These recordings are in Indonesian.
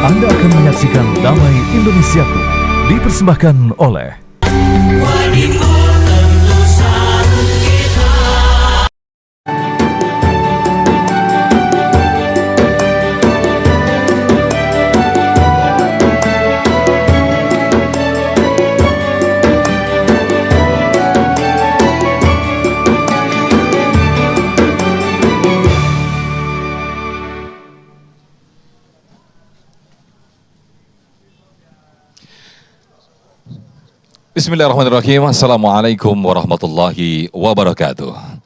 Anda akan menyaksikan Damai Indonesiaku dipersembahkan oleh Bismillahirrahmanirrahim. Assalamualaikum warahmatullahi wabarakatuh.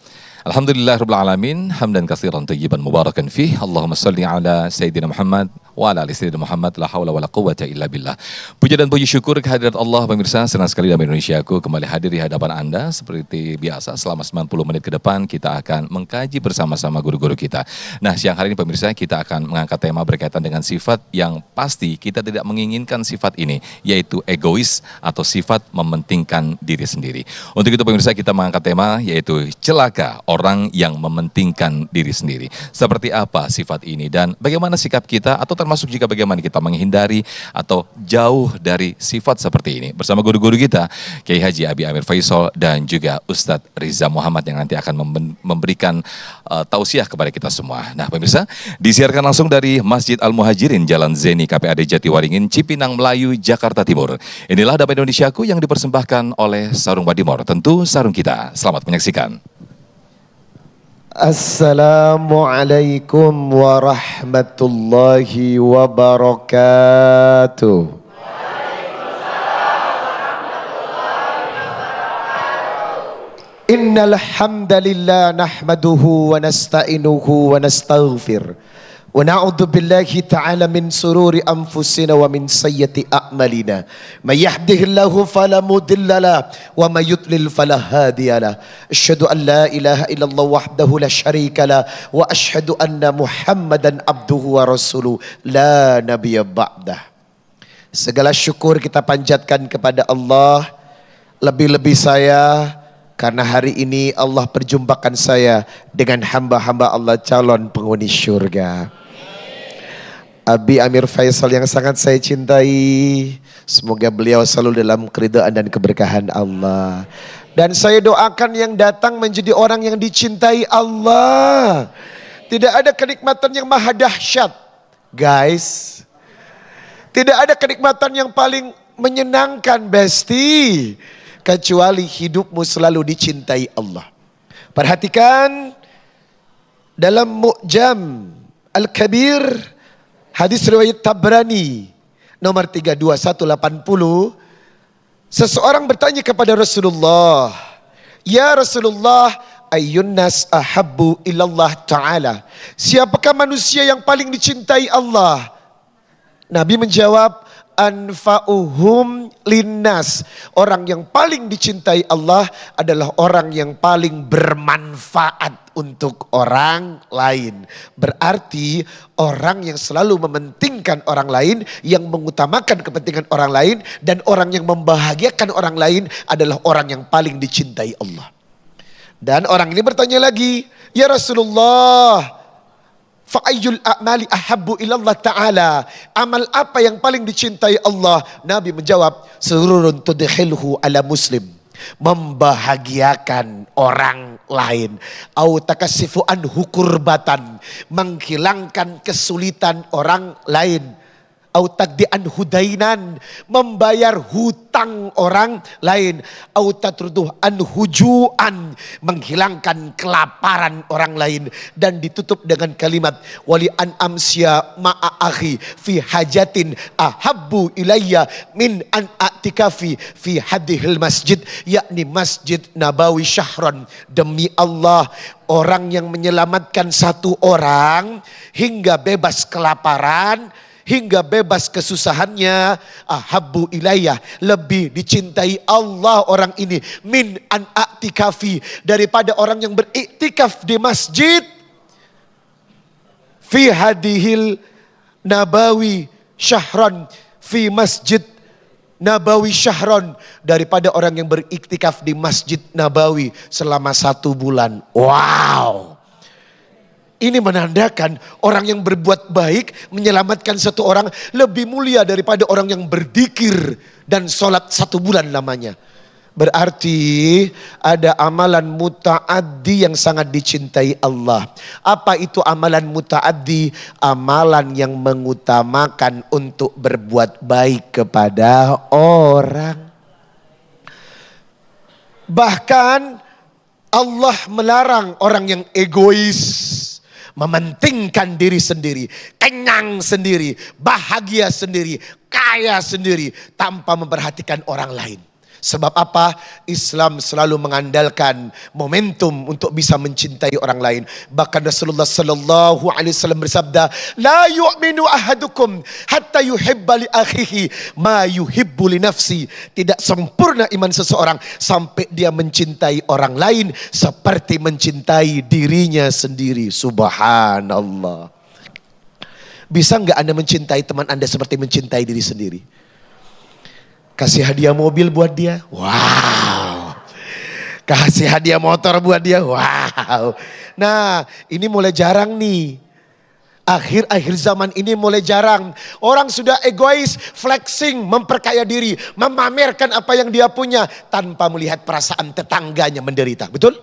Alhamdulillahirabbil alamin, hamdan katsiran thayyiban mubarakan fih. Allahumma shalli ala sayyidina Muhammad wa ala ali sayyidina Muhammad, la haula wala quwwata illa billah. Puja dan puji syukur kehadirat Allah pemirsa, senang sekali Damai Indonesiaku kembali hadir di hadapan Anda seperti biasa. Selama 90 menit ke depan kita akan mengkaji bersama-sama guru-guru kita. Nah, siang hari ini pemirsa kita akan mengangkat tema berkaitan dengan sifat yang pasti kita tidak menginginkan sifat ini, yaitu egois atau sifat mementingkan diri sendiri. Untuk itu pemirsa kita mengangkat tema yaitu celaka orang yang mementingkan diri sendiri. Seperti apa sifat ini dan bagaimana sikap kita atau termasuk juga bagaimana kita menghindari atau jauh dari sifat seperti ini. Bersama guru-guru kita, Kiai Haji Abi Amir Faisal dan juga Ustadz Riza Muhammad yang nanti akan memberikan tausiah kepada kita semua. Nah pemirsa, disiarkan langsung dari Masjid Al-Muhajirin, Jalan Zeni, KPAD Jatiwaringin, Cipinang Melayu, Jakarta Timur. Inilah Damai Indonesiaku yang dipersembahkan oleh Sarung Badimor. Tentu sarung kita. Selamat menyaksikan. Assalamualaikum warahmatullahi wabarakatuh. Innal hamdalillah nahmaduhu wa nasta'inuhu wa nastaghfir wa na'udzu billahi ta'ala min sururi anfusina wa min sayyiati a'malina. May yahdihillahu fala mudilla lahu wa may yudlil fala hadiya lahu. Asyhadu an la ilaha illallah wahdahu la syarika lahu wa asyhadu anna Muhammadan abduhu wa rasuluh la nabiyya ba'dah. Segala syukur kita panjatkan kepada Allah, lebih-lebih saya karena hari ini Allah perjumpakan saya dengan hamba-hamba Allah calon penghuni syurga. Abi Amir Faisal yang sangat saya cintai, semoga beliau selalu dalam keridhaan dan keberkahan Allah. Dan saya doakan yang datang menjadi orang yang dicintai Allah. Tidak ada kenikmatan yang maha dahsyat, guys. Tidak ada kenikmatan yang paling menyenangkan, Besti, kecuali hidupmu selalu dicintai Allah. Perhatikan dalam Mu'jam Al-Kabir, hadis riwayat Tabrani nomor 32180, seseorang bertanya kepada Rasulullah, "Ya Rasulullah, ayyun nas ahabbu ilallah ta'ala?" Siapakah manusia yang paling dicintai Allah? Nabi menjawab, anfa'uhum linnas. Orang yang paling dicintai Allah adalah orang yang paling bermanfaat untuk orang lain. Berarti orang yang selalu mementingkan orang lain, yang mengutamakan kepentingan orang lain, dan orang yang membahagiakan orang lain adalah orang yang paling dicintai Allah. Dan orang ini bertanya lagi, "Ya Rasulullah, fa'ayyul a'mali ahabbu ilallah ta'ala?" Amal apa yang paling dicintai Allah? Nabi menjawab, sururun tudkhilhu ala muslim. Membahagiakan orang lain. Au takasifu anhu kurbatan. Menghilangkan kesulitan orang lain. Au taqdi'an hudainan, membayar hutang orang lain. Au tatruduh an hujuan, menghilangkan kelaparan orang lain. Dan ditutup dengan kalimat, wali an amsya ma'a akhi fi hajatin ahabbu ilayya min an a'tikafi fi hadihil masjid, yakni Masjid Nabawi syahran. Demi Allah, orang yang menyelamatkan satu orang hingga bebas kelaparan, hingga bebas kesusahannya, ahabbu ilayya, lebih dicintai Allah orang ini, min an a'tikafi, daripada orang yang beriktikaf di masjid, fi hadihil nabawi syahran, fi masjid Nabawi syahran, daripada orang yang beriktikaf di Masjid Nabawi selama 1 bulan. Wow. Ini menandakan orang yang berbuat baik menyelamatkan satu orang lebih mulia daripada orang yang berzikir dan sholat 1 bulan lamanya. Berarti ada amalan muta'addi yang sangat dicintai Allah. Apa itu amalan muta'addi? Amalan yang mengutamakan untuk berbuat baik kepada orang. Bahkan Allah melarang orang yang egois, mementingkan diri sendiri, kenyang sendiri, bahagia sendiri, kaya sendiri, tanpa memperhatikan orang lain. Sebab apa? Islam selalu mengandalkan momentum untuk bisa mencintai orang lain. Bahkan Rasulullah sallallahu alaihi wasallam bersabda, "La yu'minu ahadukum hatta yuhibba li akhihi ma yuhibbu li nafsi." Tidak sempurna iman seseorang sampai dia mencintai orang lain seperti mencintai dirinya sendiri. Subhanallah. Bisa enggak Anda mencintai teman Anda seperti mencintai diri sendiri? Kasih hadiah mobil buat dia, wow. Kasih hadiah motor buat dia, wow. Nah, ini mulai jarang nih. Akhir-akhir zaman ini mulai jarang. Orang sudah egois, flexing, memperkaya diri, memamerkan apa yang dia punya tanpa melihat perasaan tetangganya menderita. Betul?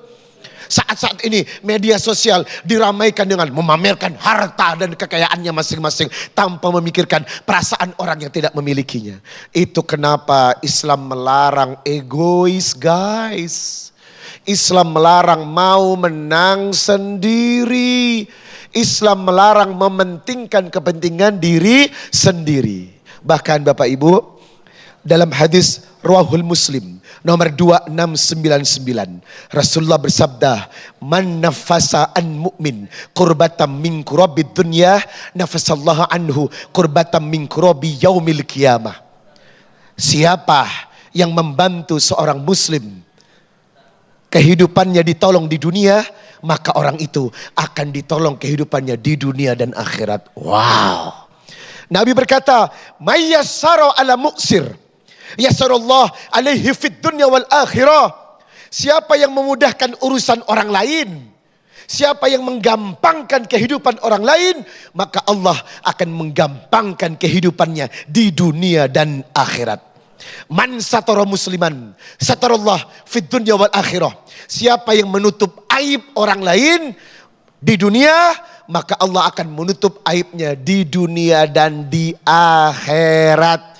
Saat-saat ini media sosial diramaikan dengan memamerkan harta dan kekayaannya masing-masing tanpa memikirkan perasaan orang yang tidak memilikinya. Itu kenapa Islam melarang egois, guys. Islam melarang mau menang sendiri. Islam melarang mementingkan kepentingan diri sendiri. Bahkan Bapak Ibu, dalam hadis Rawahul Muslim nomor 2699, Rasulullah bersabda, "Man nafasa an mu'min qurbatan min kurabid dunya, nafasallahu anhu qurbatan min kurabi yaumil qiyamah." Siapa yang membantu seorang muslim kehidupannya ditolong di dunia, maka orang itu akan ditolong kehidupannya di dunia dan akhirat. Wow. Nabi berkata, "Mayyassara ala mu'sir yasarullah alaihi fid dunya wal akhirah." Siapa yang memudahkan urusan orang lain, siapa yang menggampangkan kehidupan orang lain, maka Allah akan menggampangkan kehidupannya di dunia dan akhirat. Man satara musliman satarallah fid dunya wal akhirah. Siapa yang menutup aib orang lain di dunia, maka Allah akan menutup aibnya di dunia dan di akhirat.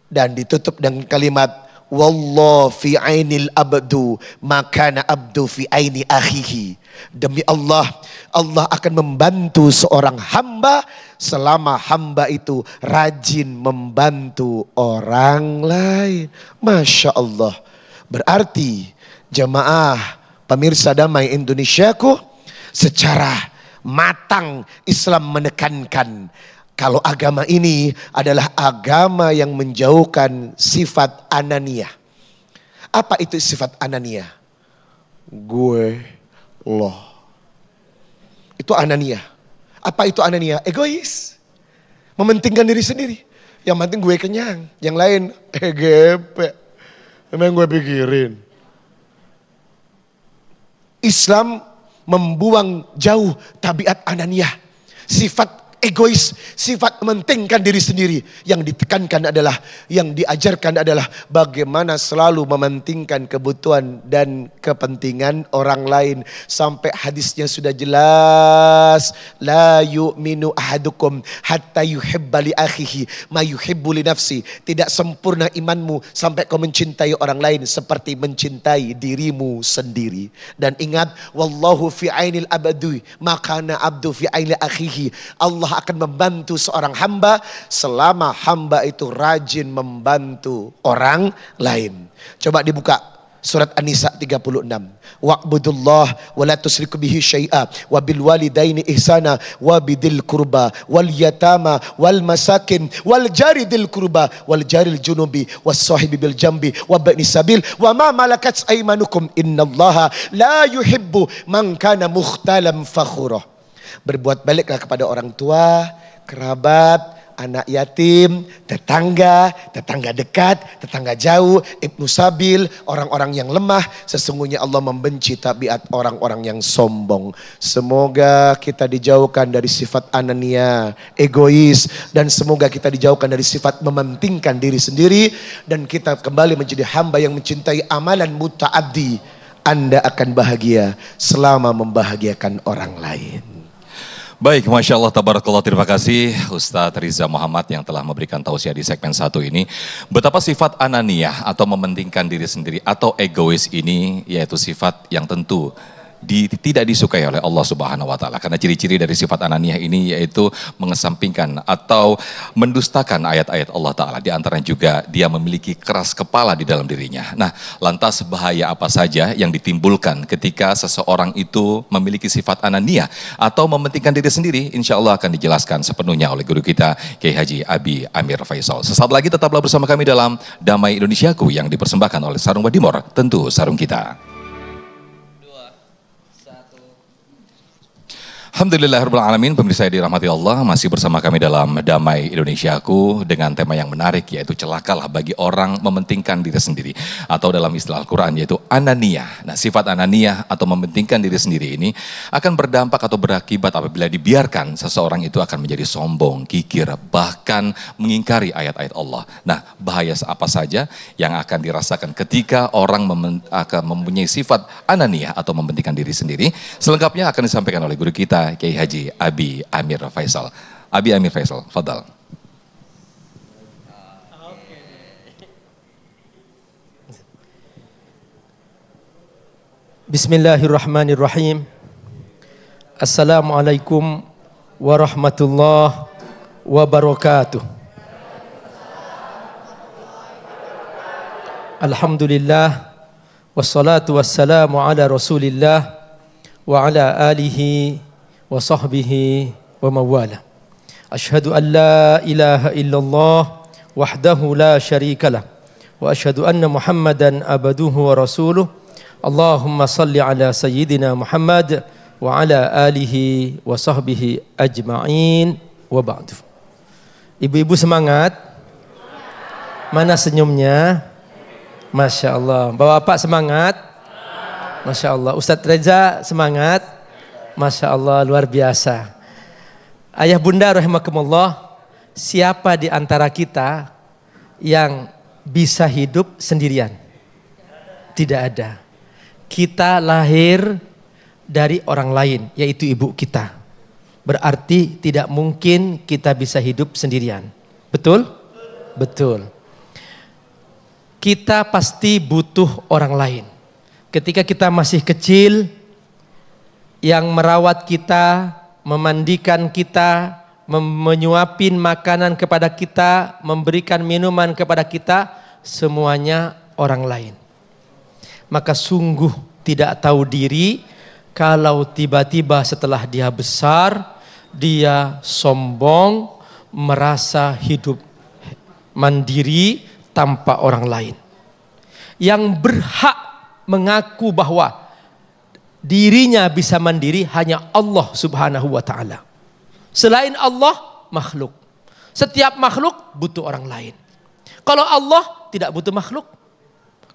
Dan ditutup dengan kalimat, "Wallahu fi ainil abdu makana abdu fi aini akhihi." Demi Allah, Allah akan membantu seorang hamba selama hamba itu rajin membantu orang lain. Masya Allah. Berarti jemaah pemirsa Damai Indonesiaku, secara matang Islam menekankan kalau agama ini adalah agama yang menjauhkan sifat ananiyah. Apa itu sifat ananiyah? Gue, loh. Itu ananiyah. Apa itu ananiyah? Egois. Mementingkan diri sendiri. Yang penting gue kenyang. Yang lain, gepe. Emang gue pikirin. Islam membuang jauh tabiat ananiyah. Sifat egois, sifat mementingkan diri sendiri. Yang ditekankan adalah, yang diajarkan adalah bagaimana selalu mementingkan kebutuhan dan kepentingan orang lain. Sampai hadisnya sudah jelas, la yu'minu ahadukum hatta yuhibba li akhihi ma yuhibbu li nafsi. Tidak sempurna imanmu sampai kau mencintai orang lain seperti mencintai dirimu sendiri. Dan ingat, wallahu fi ainil abdu makana abdu fi ainil akhihi. Allah akan membantu seorang hamba selama hamba itu rajin membantu orang lain. Coba dibuka surat An-Nisa 36. Wa'budullah wa la tusyriku bihi syai'a wa bil walidaini ihsana wa bidil qurba wal yatama wal masakin wal jari dil qurba wal jaril junubi was sahibi bil jambi wa bani sabil wa ma malakat aymanukum innallaha la yuhibbu man kana mukhtalan fakhura. Berbuat baiklah kepada orang tua, kerabat, anak yatim, tetangga dekat, tetangga jauh, ibnu sabil, orang-orang yang lemah. Sesungguhnya Allah membenci tabiat orang-orang yang sombong. Semoga kita dijauhkan dari sifat anania, egois, dan semoga kita dijauhkan dari sifat mementingkan diri sendiri, dan kita kembali menjadi hamba yang mencintai amalan muta'addi. Anda akan bahagia selama membahagiakan orang lain. Baik, Masya Allah, tabarakallah, terima kasih Ustadz Riza Muhammad yang telah memberikan tausiah di segmen 1 ini. Betapa sifat ananiyah atau mementingkan diri sendiri atau egois ini, yaitu sifat yang tentu tidak disukai oleh Allah Subhanahu wa Ta'ala. Karena ciri-ciri dari sifat ananiyah ini yaitu mengesampingkan atau mendustakan ayat-ayat Allah Ta'ala. Di antaranya juga dia memiliki keras kepala di dalam dirinya. Nah, lantas bahaya apa saja yang ditimbulkan ketika seseorang itu memiliki sifat ananiyah atau mementingkan diri sendiri? Insya Allah akan dijelaskan sepenuhnya oleh guru kita Kiai Haji Abi Amir Faisal. Sesaat lagi tetaplah bersama kami dalam Damai Indonesiaku yang dipersembahkan oleh Sarung Badimor, tentu sarung kita. Alhamdulillahirrahmanirrahim, pemirsa yang dirahmati Allah, masih bersama kami dalam Damai Indonesiaku dengan tema yang menarik, yaitu celakalah bagi orang mementingkan diri sendiri, atau dalam istilah Al-Quran yaitu ananiyah. Nah, sifat ananiyah atau mementingkan diri sendiri ini akan berdampak atau berakibat apabila dibiarkan seseorang itu akan menjadi sombong, kikir, bahkan mengingkari ayat-ayat Allah. Nah, bahaya apa saja yang akan dirasakan ketika orang akan mempunyai sifat ananiyah atau mementingkan diri sendiri? Selengkapnya akan disampaikan oleh guru kita Kiai Haji Abi Amir Faisal. Abi Amir Faisal, fadal. Bismillahirrahmanirrahim. Assalamualaikum warahmatullahi wabarakatuh. Alhamdulillah, wassalatu wassalamu ala rasulillah wa ala alihi wa sahbihi wa mawala. Ashhadu an la ilaha illallah wahdahu la syarikalah wa ashhadu anna Muhammadan abduhu wa rasuluh. Allahumma salli ala sayyidina Muhammad wa ala alihi wa sahbihi ajma'in wa ba'du. Ibu-ibu semangat? Mana senyumnya? Masya Allah. Bapak-bapak semangat? Masya Allah. Ustadz Reza semangat? Masya Allah, luar biasa. Ayah bunda rahimakumullah, siapa di antara kita yang bisa hidup sendirian? Tidak ada. Kita lahir dari orang lain, yaitu ibu kita. Berarti tidak mungkin kita bisa hidup sendirian. Betul? Betul. Kita pasti butuh orang lain. Ketika kita masih kecil, yang merawat kita, memandikan kita, menyuapin makanan kepada kita, memberikan minuman kepada kita, semuanya orang lain. Maka sungguh tidak tahu diri kalau tiba-tiba setelah dia besar, dia sombong, merasa hidup mandiri tanpa orang lain. Yang berhak mengaku bahwa dirinya bisa mandiri hanya Allah Subhanahu wa Ta'ala. Selain Allah, makhluk. Setiap makhluk butuh orang lain. Kalau Allah tidak butuh makhluk.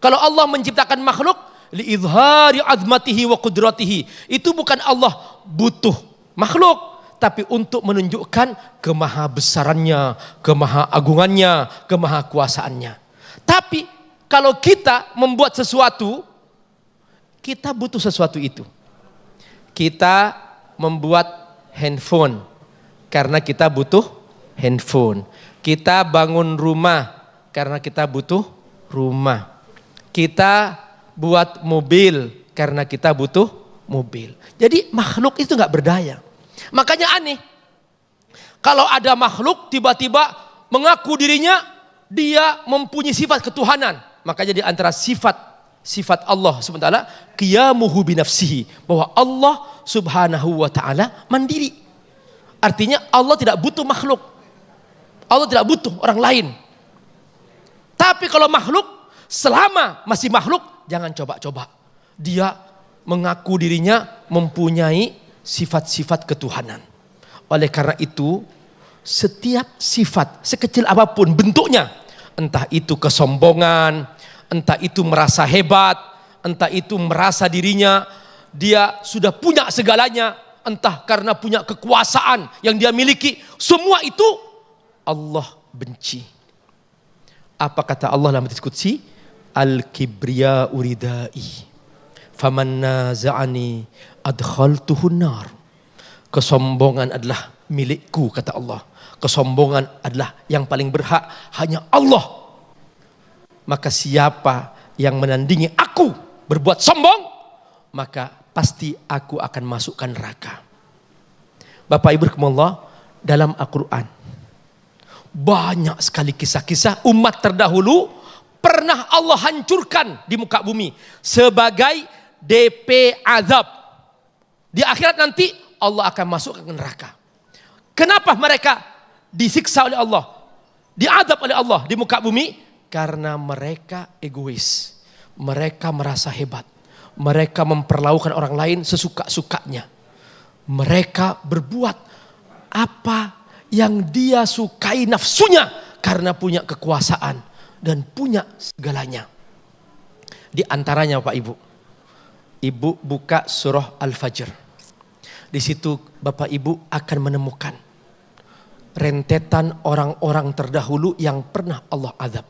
Kalau Allah menciptakan makhluk liizhari azmatihi wa qudratihi, itu bukan Allah butuh makhluk, tapi untuk menunjukkan kemahabesarannya, kemahaagungannya, kemahakuasaannya. Tapi kalau kita membuat sesuatu, kita butuh sesuatu itu. Kita membuat handphone karena kita butuh handphone. Kita bangun rumah karena kita butuh rumah. Kita buat mobil karena kita butuh mobil. Jadi makhluk itu nggak berdaya. Makanya aneh. Kalau ada makhluk tiba-tiba mengaku dirinya dia mempunyai sifat ketuhanan. Makanya di antara sifat Allah SWT, qiyamuhu binafsihi, bahwa Allah Subhanahu wa Ta'ala mandiri. Artinya Allah tidak butuh makhluk. Allah tidak butuh orang lain. Tapi kalau makhluk, selama masih makhluk, jangan coba-coba. Dia mengaku dirinya mempunyai sifat-sifat ketuhanan. Oleh karena itu, setiap sifat sekecil apapun bentuknya, entah itu kesombongan, entah itu merasa hebat, entah itu merasa dirinya dia sudah punya segalanya, entah karena punya kekuasaan yang dia miliki, semua itu Allah benci. Apa kata Allah dalam hadis qudsi? Al-kibriya uridai faman naza'ani adkhaltuhun nar. Kesombongan adalah milikku, kata Allah. Kesombongan adalah yang paling berhak hanya Allah. Maka siapa yang menandingi aku berbuat sombong, maka pasti aku akan masukkan neraka. Bapak Ibu rahimakumullah, dalam Al-Quran banyak sekali kisah-kisah umat terdahulu pernah Allah hancurkan di muka bumi sebagai DP azab. Di akhirat nanti Allah akan masukkan ke neraka. Kenapa mereka disiksa oleh Allah, diazab oleh Allah di muka bumi? Karena mereka egois, mereka merasa hebat, mereka memperlakukan orang lain sesuka-sukanya, mereka berbuat apa yang dia sukai nafsunya karena punya kekuasaan dan punya segalanya. Di antaranya Bapak Ibu, Ibu buka surah Al-Fajr. Di situ Bapak Ibu akan menemukan rentetan orang-orang terdahulu yang pernah Allah azab.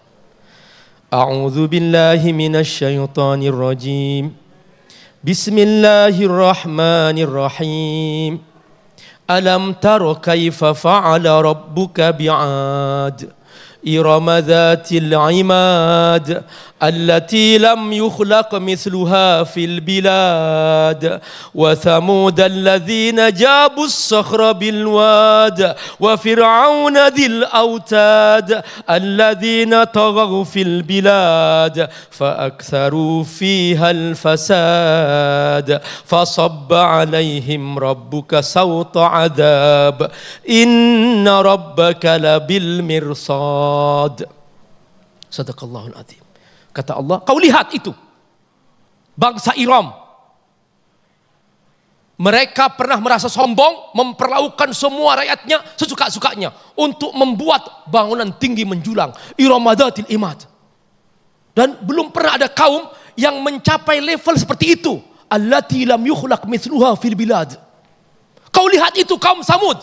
A'udzu billahi minasyaitonir rajim. Bismillahirrahmanirrahim. Alam tara kaifa fa'ala rabbuka bi'ad irama dzatil 'imad allati lam yukhlaq mithluha fil bilad wa thamud alladzina jabu as-sakhra bil wad wa fir'auna dhil autad alladzina taghaw fil bilad fa aktharu fiha al fasad fasabba 'alaihim rabbuka sawta 'adab inna rabbaka labil mirsad. Sadaqallahul azim. Kata Allah, kau lihat itu bangsa Iram, mereka pernah merasa sombong, memperlakukan semua rakyatnya sesuka-sukanya untuk membuat bangunan tinggi menjulang, iramadatil imad. Dan belum pernah ada kaum yang mencapai level seperti itu, allati lam yukhlaq mithluha fil bilad. Kau lihat itu kaum Samud,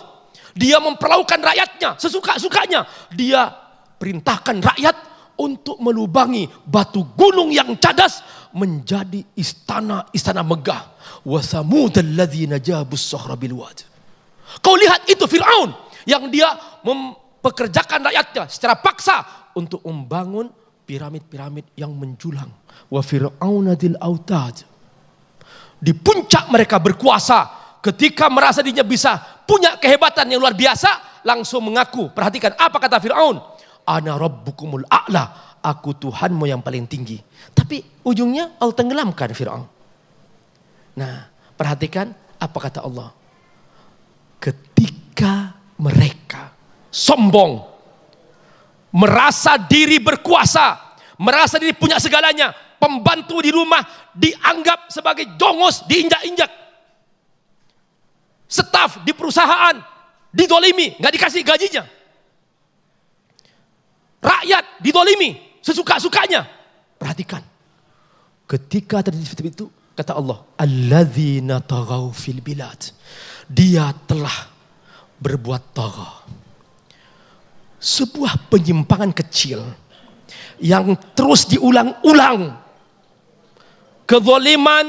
dia memperlakukan rakyatnya sesuka-sukanya, dia perintahkan rakyat untuk melubangi batu gunung yang cadas menjadi istana-istana megah. Wa samudal ladzina jabus sakhra bil wad. Kau lihat itu Firaun yang dia mempekerjakan rakyatnya secara paksa untuk membangun piramid-piramid yang menjulang. Wa fir'auna dzil autad. Di puncak mereka berkuasa, ketika merasa dirinya bisa punya kehebatan yang luar biasa, langsung mengaku. Perhatikan apa kata Firaun? Ana rabbukumul a'la, aku Tuhanmu yang paling tinggi. Tapi ujungnya Allah tenggelamkan Fir'aun. Nah, perhatikan apa kata Allah. Ketika mereka sombong, merasa diri berkuasa, merasa diri punya segalanya, pembantu di rumah dianggap sebagai jongos, diinjak-injak. Staf di perusahaan didolimi, nggak dikasih gajinya. Rakyat didolimi sesuka-sukanya. Perhatikan, ketika terjadi seperti itu, kata Allah, alladzina taghaw fil bilad, dia telah berbuat tagha, sebuah penyimpangan kecil yang terus diulang-ulang, kezaliman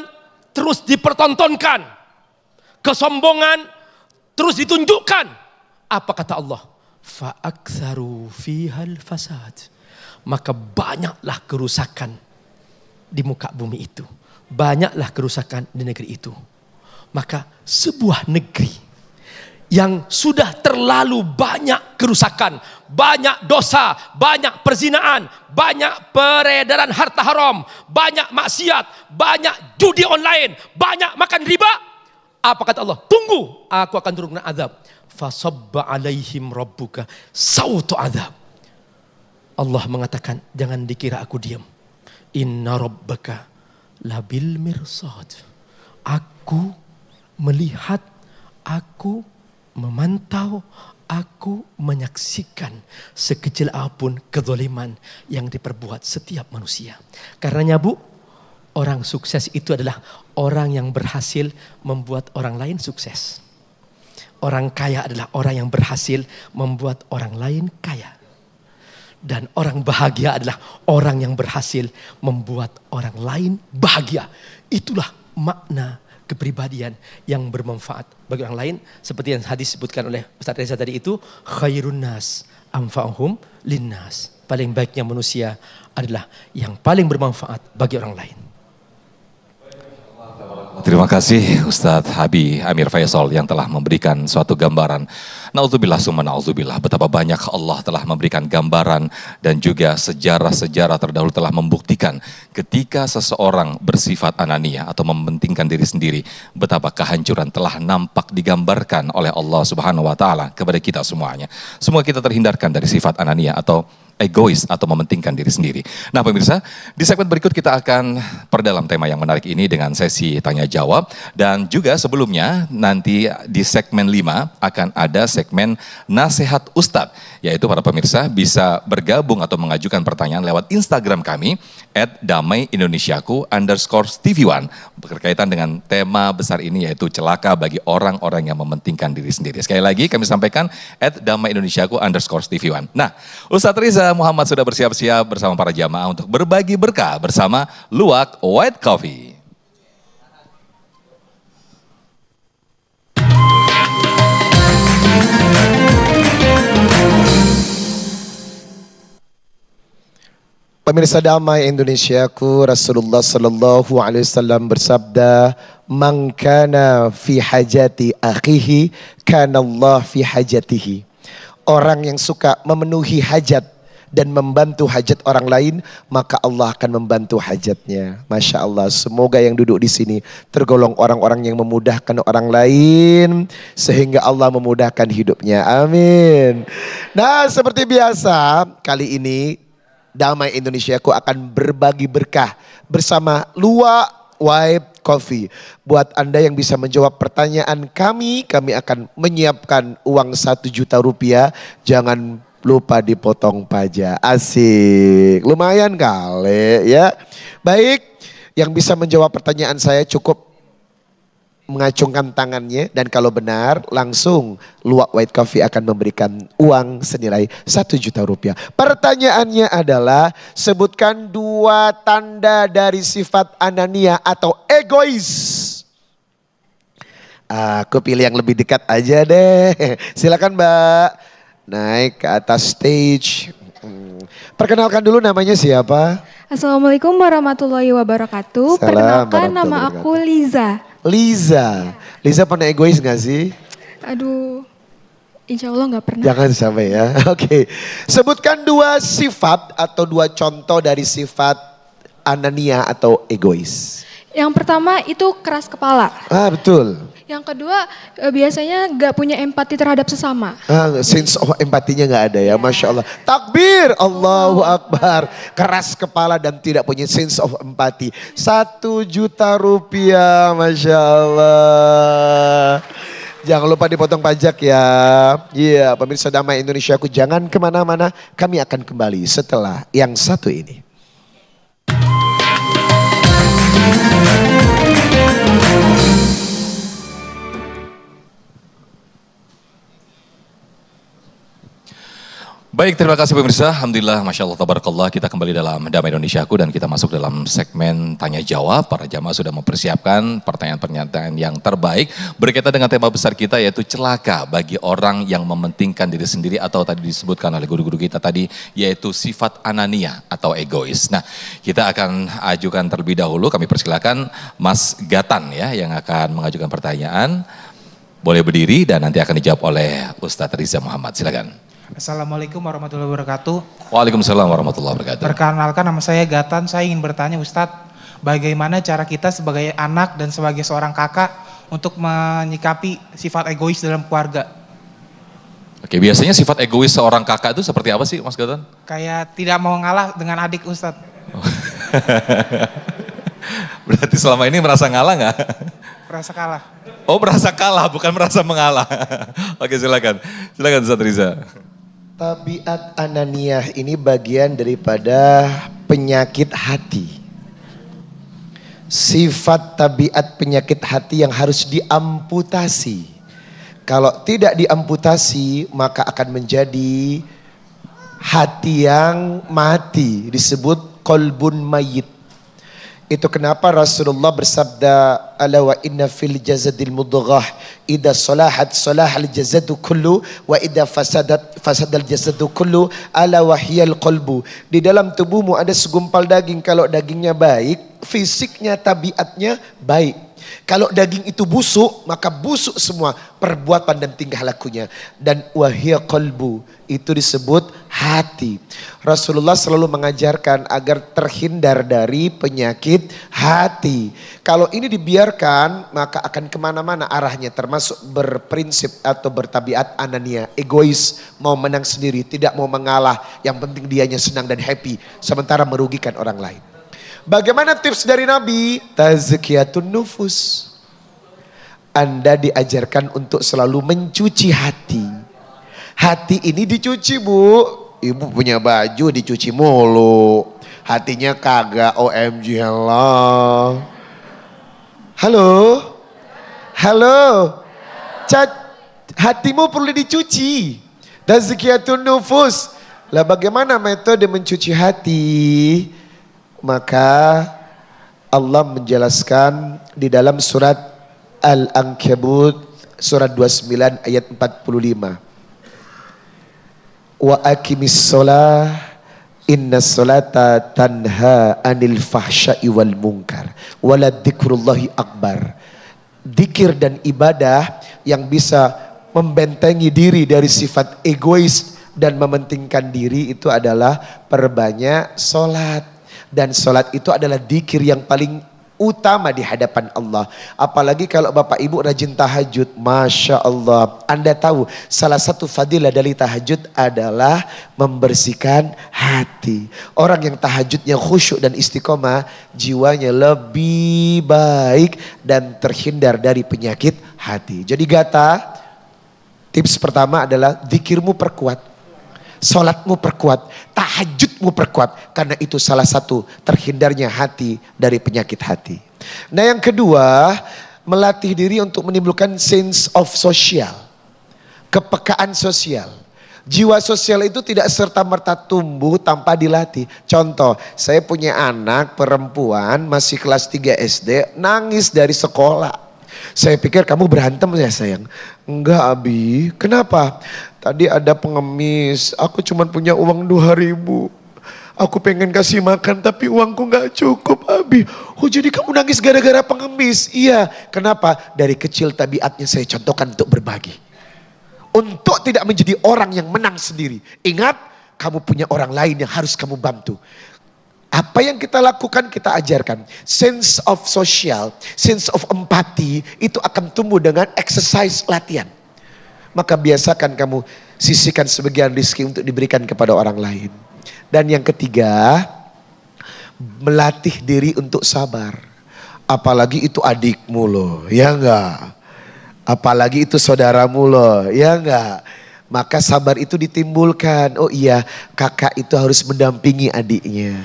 terus dipertontonkan, kesombongan terus ditunjukkan. Apa kata Allah? Fa'aktsaru fihal fasad, maka banyaklah kerusakan di muka bumi itu, banyaklah kerusakan di negeri itu. Maka sebuah negeri yang sudah terlalu banyak kerusakan, banyak dosa, banyak perzinaan, banyak peredaran harta haram, banyak maksiat, banyak judi online, banyak makan riba, apa kata Allah? Tunggu, aku akan turunkan azab. Fasabba alaihim rabbuka sautu azab. Allah mengatakan, jangan dikira aku diam. Inna rabbaka labil mirsad. Aku melihat, aku memantau, aku menyaksikan sekecil apapun kezaliman yang diperbuat setiap manusia. Karenanya Bu, orang sukses itu adalah orang yang berhasil membuat orang lain sukses. Orang kaya adalah orang yang berhasil membuat orang lain kaya. Dan orang bahagia adalah orang yang berhasil membuat orang lain bahagia. Itulah makna kepribadian yang bermanfaat bagi orang lain. Seperti yang hadis disebutkan oleh Ustaz Reza tadi itu, khairun nas anfa'uhum linnas. Paling baiknya manusia adalah yang paling bermanfaat bagi orang lain. Terima kasih Ustadz Habib Amir Faisal yang telah memberikan suatu gambaran. Na'udzubillah summa na'udzubillah, betapa banyak Allah telah memberikan gambaran dan juga sejarah-sejarah terdahulu telah membuktikan ketika seseorang bersifat anania atau mementingkan diri sendiri, betapa kehancuran telah nampak digambarkan oleh Allah Subhanahu wa taala kepada kita semuanya. Semua kita terhindarkan dari sifat anania atau egois atau mementingkan diri sendiri. Nah pemirsa, di segmen berikut kita akan perdalam tema yang menarik ini dengan sesi tanya jawab. Dan juga sebelumnya nanti di segmen 5 akan ada segmen nasihat Ustadz. Yaitu para pemirsa bisa bergabung atau mengajukan pertanyaan lewat Instagram kami @damaiindonesiaku_tv1 berkaitan dengan tema besar ini, yaitu celaka bagi orang-orang yang mementingkan diri sendiri. Sekali lagi kami sampaikan @damaiindonesiaku_tv1. Nah, Ustadz Riza Muhammad sudah bersiap-siap bersama para jamaah untuk berbagi berkah bersama Luwak White Coffee. Pemirsa Damai Indonesiaku, Rasulullah sallallahu alaihi wasallam bersabda, "Man kana fi hajati akhihi, kana Allah fi hajatihi." Orang yang suka memenuhi hajat dan membantu hajat orang lain, maka Allah akan membantu hajatnya. Masya Allah, semoga yang duduk di sini tergolong orang-orang yang memudahkan orang lain, sehingga Allah memudahkan hidupnya. Amin. Nah, seperti biasa, kali ini Damai Indonesiaku akan berbagi berkah bersama Luwak White Coffee. Buat Anda yang bisa menjawab pertanyaan kami akan menyiapkan uang 1 juta rupiah. Jangan lupa dipotong pajak. Asik, lumayan kali ya. Baik, yang bisa menjawab pertanyaan saya cukup mengacungkan tangannya, dan kalau benar langsung Luwak White Coffee akan memberikan uang senilai 1 juta rupiah. Pertanyaannya adalah, sebutkan 2 tanda dari sifat anania atau egois. Aku pilih yang lebih dekat aja deh. Silakan Mbak, naik ke atas stage. Perkenalkan dulu, namanya siapa? Assalamualaikum warahmatullahi wabarakatuh. Perkenalkan, nama aku Liza. Liza pernah egois gak sih? Aduh, insya Allah gak pernah. Jangan sampai ya. Oke. Sebutkan 2 sifat atau 2 contoh dari sifat anania atau egois. Yang pertama itu keras kepala. Betul. Yang kedua biasanya gak punya empati terhadap sesama. Sense of empatinya gak ada ya, Masya Allah. Takbir, Allahu Akbar. Keras kepala dan tidak punya sense of empati. 1 juta rupiah, Masya Allah. Jangan lupa dipotong pajak ya. Iya, pemirsa Damai Indonesiaku, jangan kemana-mana. Kami akan kembali setelah yang satu ini. Baik, terima kasih pemirsa. Alhamdulillah, Masya Allah, Tabarakallah. Kita kembali dalam Damai Indonesiaku dan kita masuk dalam segmen tanya jawab. Para jamaah sudah mempersiapkan pertanyaan-pertanyaan yang terbaik berkaitan dengan tema besar kita, yaitu celaka bagi orang yang mementingkan diri sendiri atau tadi disebutkan oleh guru-guru kita tadi, yaitu sifat anania atau egois. Nah, kita akan ajukan terlebih dahulu, kami persilakan Mas Gatan ya yang akan mengajukan pertanyaan. Boleh berdiri dan nanti akan dijawab oleh Ustadz Riza Muhammad. Silakan. Assalamualaikum warahmatullahi wabarakatuh. Waalaikumsalam warahmatullahi wabarakatuh. Perkenalkan, nama saya Gatan. Saya ingin bertanya Ustadz, bagaimana cara kita sebagai anak dan sebagai seorang kakak untuk menyikapi sifat egois dalam keluarga? Oke, biasanya sifat egois seorang kakak itu seperti apa sih Mas Gatan? Kayak tidak mau ngalah dengan adik Ustadz. Berarti selama ini merasa ngalah nggak? Merasa kalah. Oh, merasa kalah, bukan merasa mengalah. Oke, silakan. Silakan Ustaz Riza. Tabiat ananiyah ini bagian daripada penyakit hati. Sifat tabiat penyakit hati yang harus diamputasi. Kalau tidak diamputasi maka akan menjadi hati yang mati, disebut qalbun mayyit. Itu kenapa Rasulullah bersabda, ala wa inna fil jazadil mudghah idza salahat salahal jazadu kullu wa idza fasadal jazadu kullu ala wa hiyal qalbu. Di dalam tubuhmu ada segumpal daging, kalau dagingnya baik, fisiknya, tabiatnya baik. Kalau daging itu busuk, maka busuk semua perbuatan dan tingkah lakunya. Dan wahiyya qalbu, itu disebut hati. Rasulullah selalu mengajarkan agar terhindar dari penyakit hati. Kalau ini dibiarkan, maka akan kemana-mana arahnya, termasuk berprinsip atau bertabiat anania, egois, mau menang sendiri, tidak mau mengalah, yang penting dianya senang dan happy, sementara merugikan orang lain. Bagaimana tips dari Nabi? Tazkiyatun nufus. Anda diajarkan untuk selalu mencuci hati. Hati ini dicuci, Bu. Ibu punya baju dicuci mulu. Hatinya kagak, OMG, Allah. Halo? Halo? Hatimu perlu dicuci. Tazkiyatun nufus. Lah bagaimana metode mencuci hati? Maka Allah menjelaskan di dalam surat Al-Ankabut surat 29 ayat 45. Wa aqimis shalah innas salata tanha anil fahsya'i wal munkar wala dzikrullahi akbar. Zikir dan ibadah yang bisa membentengi diri dari sifat egois dan mementingkan diri itu adalah perbanyak salat. Dan salat itu adalah dzikir yang paling utama di hadapan Allah. Apalagi kalau Bapak Ibu rajin tahajud, Masya Allah. Anda tahu salah satu fadilah dari tahajud adalah membersihkan hati. Orang yang tahajudnya khusyuk dan istiqomah, jiwanya lebih baik dan terhindar dari penyakit hati. Jadi Gata, tips pertama adalah dzikirmu perkuat. Salatmu perkuat, tahajudmu perkuat, karena itu salah satu terhindarnya hati dari penyakit hati. Nah yang kedua, melatih diri untuk menimbulkan sense of social, kepekaan sosial. Jiwa sosial itu tidak serta-merta tumbuh tanpa dilatih. Contoh, saya punya anak perempuan masih kelas 3 SD, nangis dari sekolah. Saya pikir kamu berantem ya sayang. Enggak Abi, kenapa? Tadi ada pengemis, aku cuma punya uang 2.000. Aku pengen kasih makan tapi uangku gak cukup Abi. Oh jadi kamu nangis gara-gara pengemis? Iya, kenapa? Dari kecil tabiatnya saya contohkan untuk berbagi. Untuk tidak menjadi orang yang menang sendiri. Ingat, kamu punya orang lain yang harus kamu bantu. Apa yang kita lakukan kita ajarkan. Sense of social, sense of empati itu akan tumbuh dengan exercise latihan. Maka biasakan kamu sisihkan sebagian rezeki untuk diberikan kepada orang lain. Dan yang ketiga, melatih diri untuk sabar. Apalagi itu adikmu loh, ya enggak? Apalagi itu saudaramu loh, ya enggak? Maka sabar itu ditimbulkan. Oh iya, kakak itu harus mendampingi adiknya.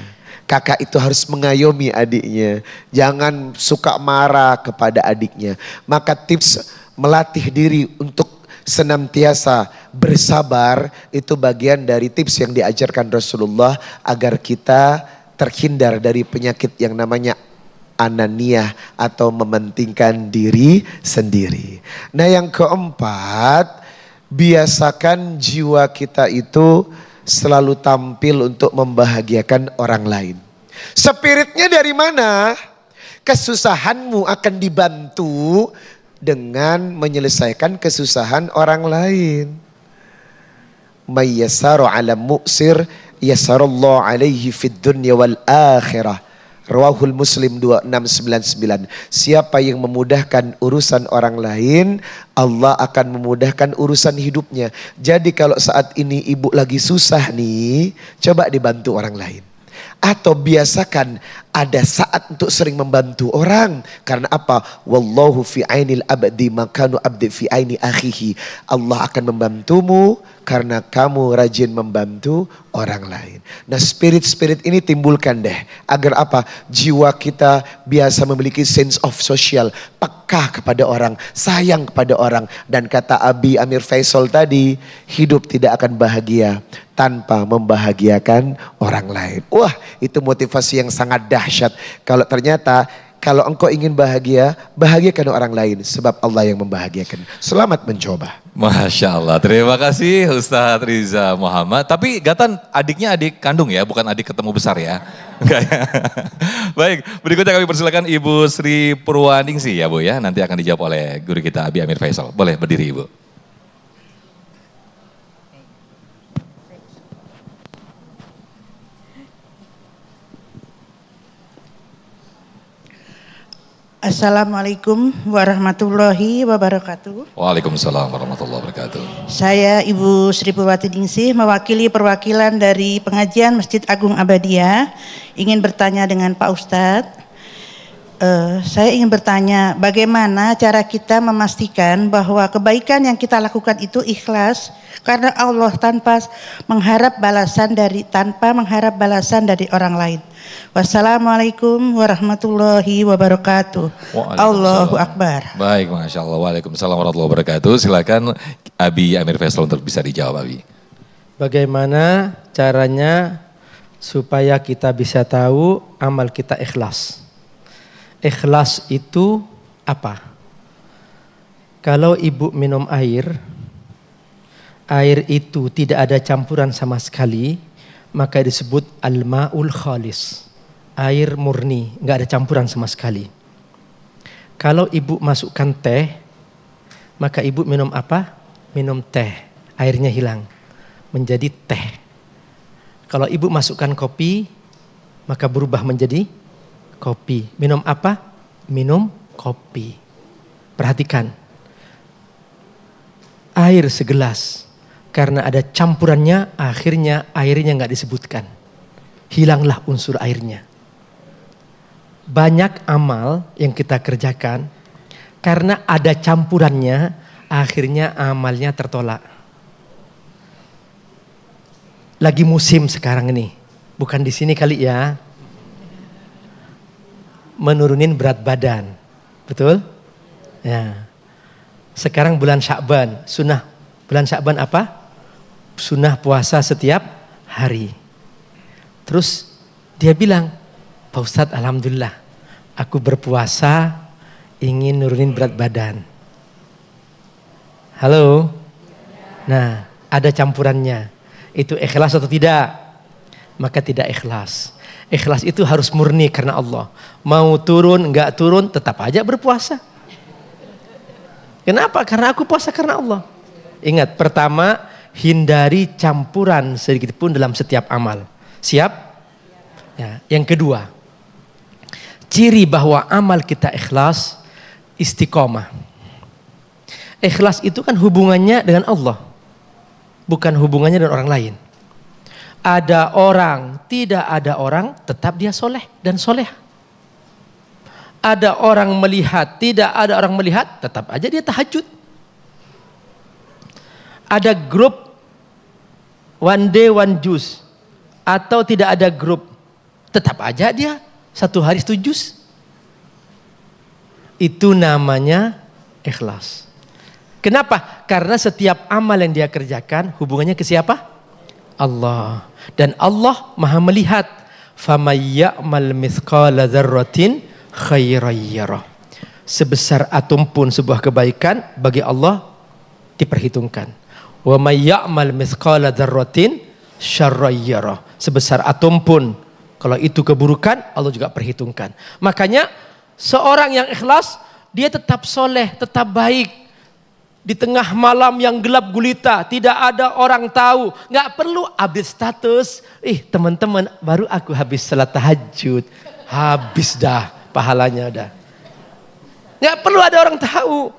Kakak itu harus mengayomi adiknya. Jangan suka marah kepada adiknya. Maka tips melatih diri untuk senantiasa bersabar itu bagian dari tips yang diajarkan Rasulullah agar kita terhindar dari penyakit yang namanya ananiyah atau mementingkan diri sendiri. Nah yang keempat, biasakan jiwa kita itu selalu tampil untuk membahagiakan orang lain. Spiritnya dari mana? Kesusahanmu akan dibantu dengan menyelesaikan kesusahan orang lain. May yasaru ala mu'sir yasarallahu alaihi fid dunya wal akhirah. Rawahul Muslim 2699. Siapa yang memudahkan urusan orang lain, Allah akan memudahkan urusan hidupnya. Jadi kalau saat ini ibu lagi susah nih, coba dibantu orang lain. Atau biasakan ada saat untuk sering membantu orang. Karena apa? Wallahu fi ainil abdi makanu abdi fi aini akhihi. Allah akan membantumu karena kamu rajin membantu orang lain. Nah, spirit-spirit ini timbulkan deh. Agar apa? Jiwa kita biasa memiliki sense of social. Peka kepada orang, sayang kepada orang. Dan kata Abi Amir Faisal tadi, hidup tidak akan bahagia tanpa membahagiakan orang lain. Wah, itu motivasi yang sangat dahsyat. Kalau ternyata kalau engkau ingin bahagia, bahagiakan orang lain. Sebab Allah yang membahagiakan. Selamat mencoba. Masya Allah, terima kasih Ustadz Riza Muhammad. Tapi Gatan adiknya adik kandung ya, bukan adik ketemu besar ya. Enggak ya. Baik, berikutnya kami persilakan Ibu Sri Purwaningsi ya Bu ya. Nanti akan dijawab oleh guru kita Abi Amir Faisal. Boleh berdiri Ibu. Assalamualaikum warahmatullahi wabarakatuh. Waalaikumsalam warahmatullahi wabarakatuh. Saya Ibu Sri Purwaningsi mewakili perwakilan dari pengajian Masjid Agung Abadiyah. Ingin bertanya dengan Pak Ustadz. Saya ingin bertanya bagaimana cara kita memastikan bahwa kebaikan yang kita lakukan itu ikhlas karena Allah tanpa mengharap balasan dari orang lain. Wassalamualaikum warahmatullahi wabarakatuh. Allahu Akbar. Baik, Masya Allah. Waalaikumsalam warahmatullahi wabarakatuh. Silakan Abi Amir Faisal untuk bisa dijawab Abi. Bagaimana caranya supaya kita bisa tahu amal kita ikhlas? Ikhlas itu apa? Kalau ibu minum air itu tidak ada campuran sama sekali, maka disebut al-ma'ul khalis. Air murni, nggak ada campuran sama sekali. Kalau ibu masukkan teh, maka ibu minum apa? Minum teh, airnya hilang, menjadi teh. Kalau ibu masukkan kopi, maka berubah menjadi kopi. Minum apa? Minum kopi. Perhatikan. Air segelas. Karena ada campurannya, akhirnya airnya nggak disebutkan. Hilanglah unsur airnya. Banyak amal yang kita kerjakan, karena ada campurannya, akhirnya amalnya tertolak. Lagi musim sekarang ini. Bukan di sini kali ya. Menurunin berat badan. Betul? Ya. Sekarang bulan Sya'ban, sunnah bulan Sya'ban apa? Sunnah puasa setiap hari. Terus dia bilang, Pak Ustadz alhamdulillah, aku berpuasa ingin nurunin berat badan. Halo? Nah, ada campurannya. Itu ikhlas atau tidak? Maka tidak ikhlas. Ikhlas itu harus murni karena Allah. Mau turun, enggak turun, tetap aja berpuasa. Kenapa? Karena aku puasa karena Allah. Ingat, pertama, hindari campuran sedikit pun dalam setiap amal. Siap? Ya. Yang kedua, ciri bahwa amal kita ikhlas, istiqomah. Ikhlas itu kan hubungannya dengan Allah, bukan hubungannya dengan orang lain. Ada orang, tidak ada orang, tetap dia soleh dan soleh. Ada orang melihat, tidak ada orang melihat, tetap aja dia tahajud. Ada grup one day one juice atau tidak ada grup, tetap aja dia satu hari 1 juz. Itu namanya ikhlas. Kenapa? Karena setiap amal yang dia kerjakan hubungannya ke siapa? Allah. Dan Allah Maha melihat. Famay ya'mal mithqala dzarratin khairan yarah. Sebesar atom pun sebuah kebaikan bagi Allah diperhitungkan. Wa may ya'mal mithqala dzarratin syarran yarah. Sebesar atom pun kalau itu keburukan Allah juga perhitungkan. Makanya seorang yang ikhlas dia tetap soleh, tetap baik. Di tengah malam yang gelap gulita, tidak ada orang tahu, nggak perlu update status. Teman-teman, baru aku habis salat tahajud, habis dah pahalanya dah. Nggak perlu ada orang tahu.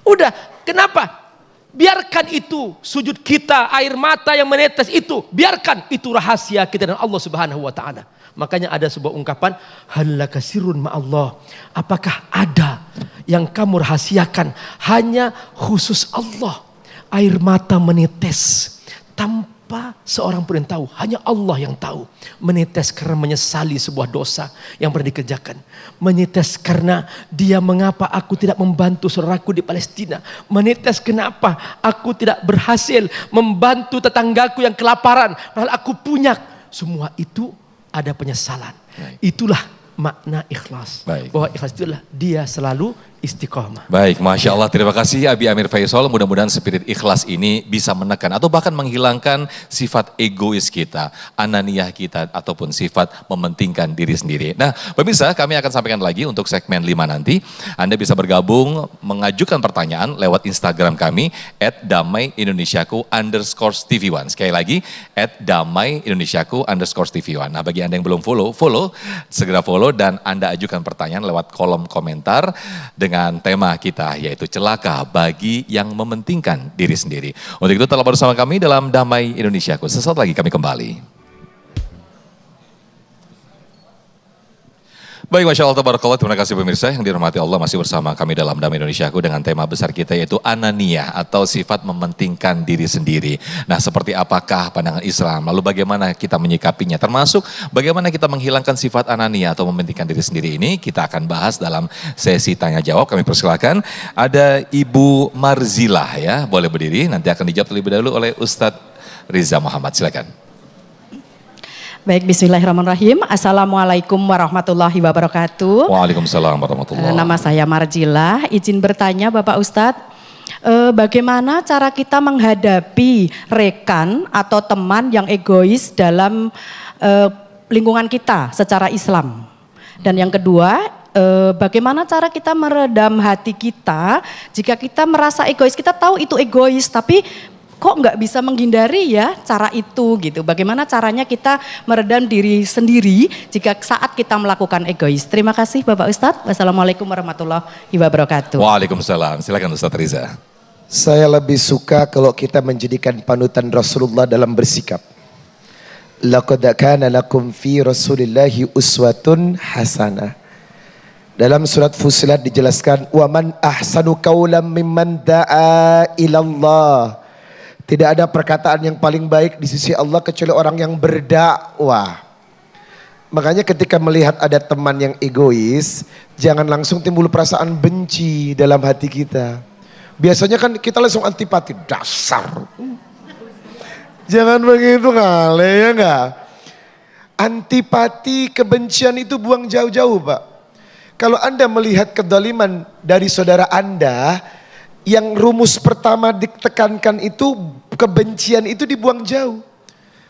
Udah, kenapa? Biarkan itu sujud kita, air mata yang menetes itu, biarkan itu rahasia kita dengan Allah Subhanahu wa taala. Makanya ada sebuah ungkapan, halaka sirrun ma'allah. Apakah ada yang kamu rahasiakan hanya khusus Allah? Air mata menetes tanpa seorang pun yang tahu, hanya Allah yang tahu. Menetes karena menyesali sebuah dosa yang pernah dikerjakan. Menetes karena dia mengapa aku tidak membantu saudaraku di Palestina. Menetes kenapa aku tidak berhasil membantu tetanggaku yang kelaparan. Padahal aku punya. Semua itu ada penyesalan. Itulah makna ikhlas. Bahwa ikhlas itulah dia selalu istiqomah. Baik, Masya Allah, terima kasih Abi Amir Faisal. Mudah-mudahan spirit ikhlas ini bisa menekan atau bahkan menghilangkan sifat egois kita, ananiah kita, ataupun sifat mementingkan diri sendiri. Nah, pemirsa, kami akan sampaikan lagi untuk segmen 5 nanti. Anda bisa bergabung, mengajukan pertanyaan lewat Instagram kami, @damaiindonesiaku_tv1. Sekali lagi, @damaiindonesiaku_tv1. Nah, bagi Anda yang belum follow, segera follow dan Anda ajukan pertanyaan lewat kolom komentar dengan tema kita, yaitu celaka bagi yang mementingkan diri sendiri. Untuk itu telah bersama kami dalam Damai Indonesiaku. Sesaat lagi kami kembali. Baik, Masya Allah, tabarakallah, terima kasih pemirsa yang dirahmati Allah, masih bersama kami dalam Damai Indonesiaku dengan tema besar kita yaitu ananiyah atau sifat mementingkan diri sendiri. Nah, seperti apakah pandangan Islam, lalu bagaimana kita menyikapinya, termasuk bagaimana kita menghilangkan sifat ananiyah atau mementingkan diri sendiri ini, kita akan bahas dalam sesi tanya jawab. Kami persilakan, ada Ibu Marzilah ya, boleh berdiri, nanti akan dijawab terlebih dahulu oleh Ustadz Riza Muhammad, silakan. Baik, bismillahirrahmanirrahim. Assalamualaikum warahmatullahi wabarakatuh. Waalaikumsalam warahmatullahi wabarakatuh. Nama saya Marzilah, izin bertanya Bapak Ustadz, bagaimana cara kita menghadapi rekan atau teman yang egois dalam lingkungan kita secara Islam? Dan yang kedua, bagaimana cara kita meredam hati kita jika kita merasa egois? Kita tahu itu egois, tapi kok nggak bisa menghindari ya cara itu gitu. Bagaimana caranya kita meredam diri sendiri jika saat kita melakukan egois. Terima kasih Bapak Ustadz. Wassalamualaikum warahmatullahi wabarakatuh. Waalaikumsalam. Silakan Ustadz Riza. Saya lebih suka kalau kita menjadikan panutan Rasulullah dalam bersikap. Laqad kana lakum fi Rasulillahi uswatun hasanah. Dalam surat Fussilat dijelaskan, wa man ahsanu qawlan mimman da'a ilallah. Tidak ada perkataan yang paling baik di sisi Allah kecuali orang yang berdakwah. Makanya ketika melihat ada teman yang egois, jangan langsung timbul perasaan benci dalam hati kita. Biasanya kan kita langsung antipati, dasar. Jangan begitu kali, ya enggak? Antipati, kebencian itu buang jauh-jauh, Pak. Kalau Anda melihat kedoliman dari saudara Anda, yang rumus pertama ditekankan itu, kebencian itu dibuang jauh.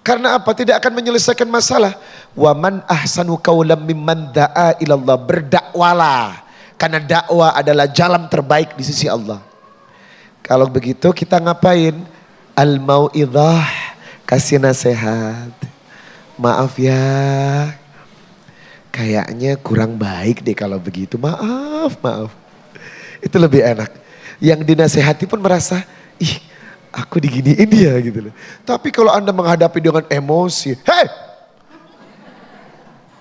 Karena apa? Tidak akan menyelesaikan masalah. Wa man ahsanu qawlan mimman da'a ilallah. Berdakwalah. Karena dakwah adalah jalan terbaik di sisi Allah. Kalau begitu kita ngapain? Al-mau'idhah, kasih nasihat. Maaf ya, kayaknya kurang baik deh kalau begitu. Maaf. Itu lebih enak. Yang dinasehati pun merasa, ih aku diginiin dia gitu loh. Tapi kalau Anda menghadapi dengan emosi, hei!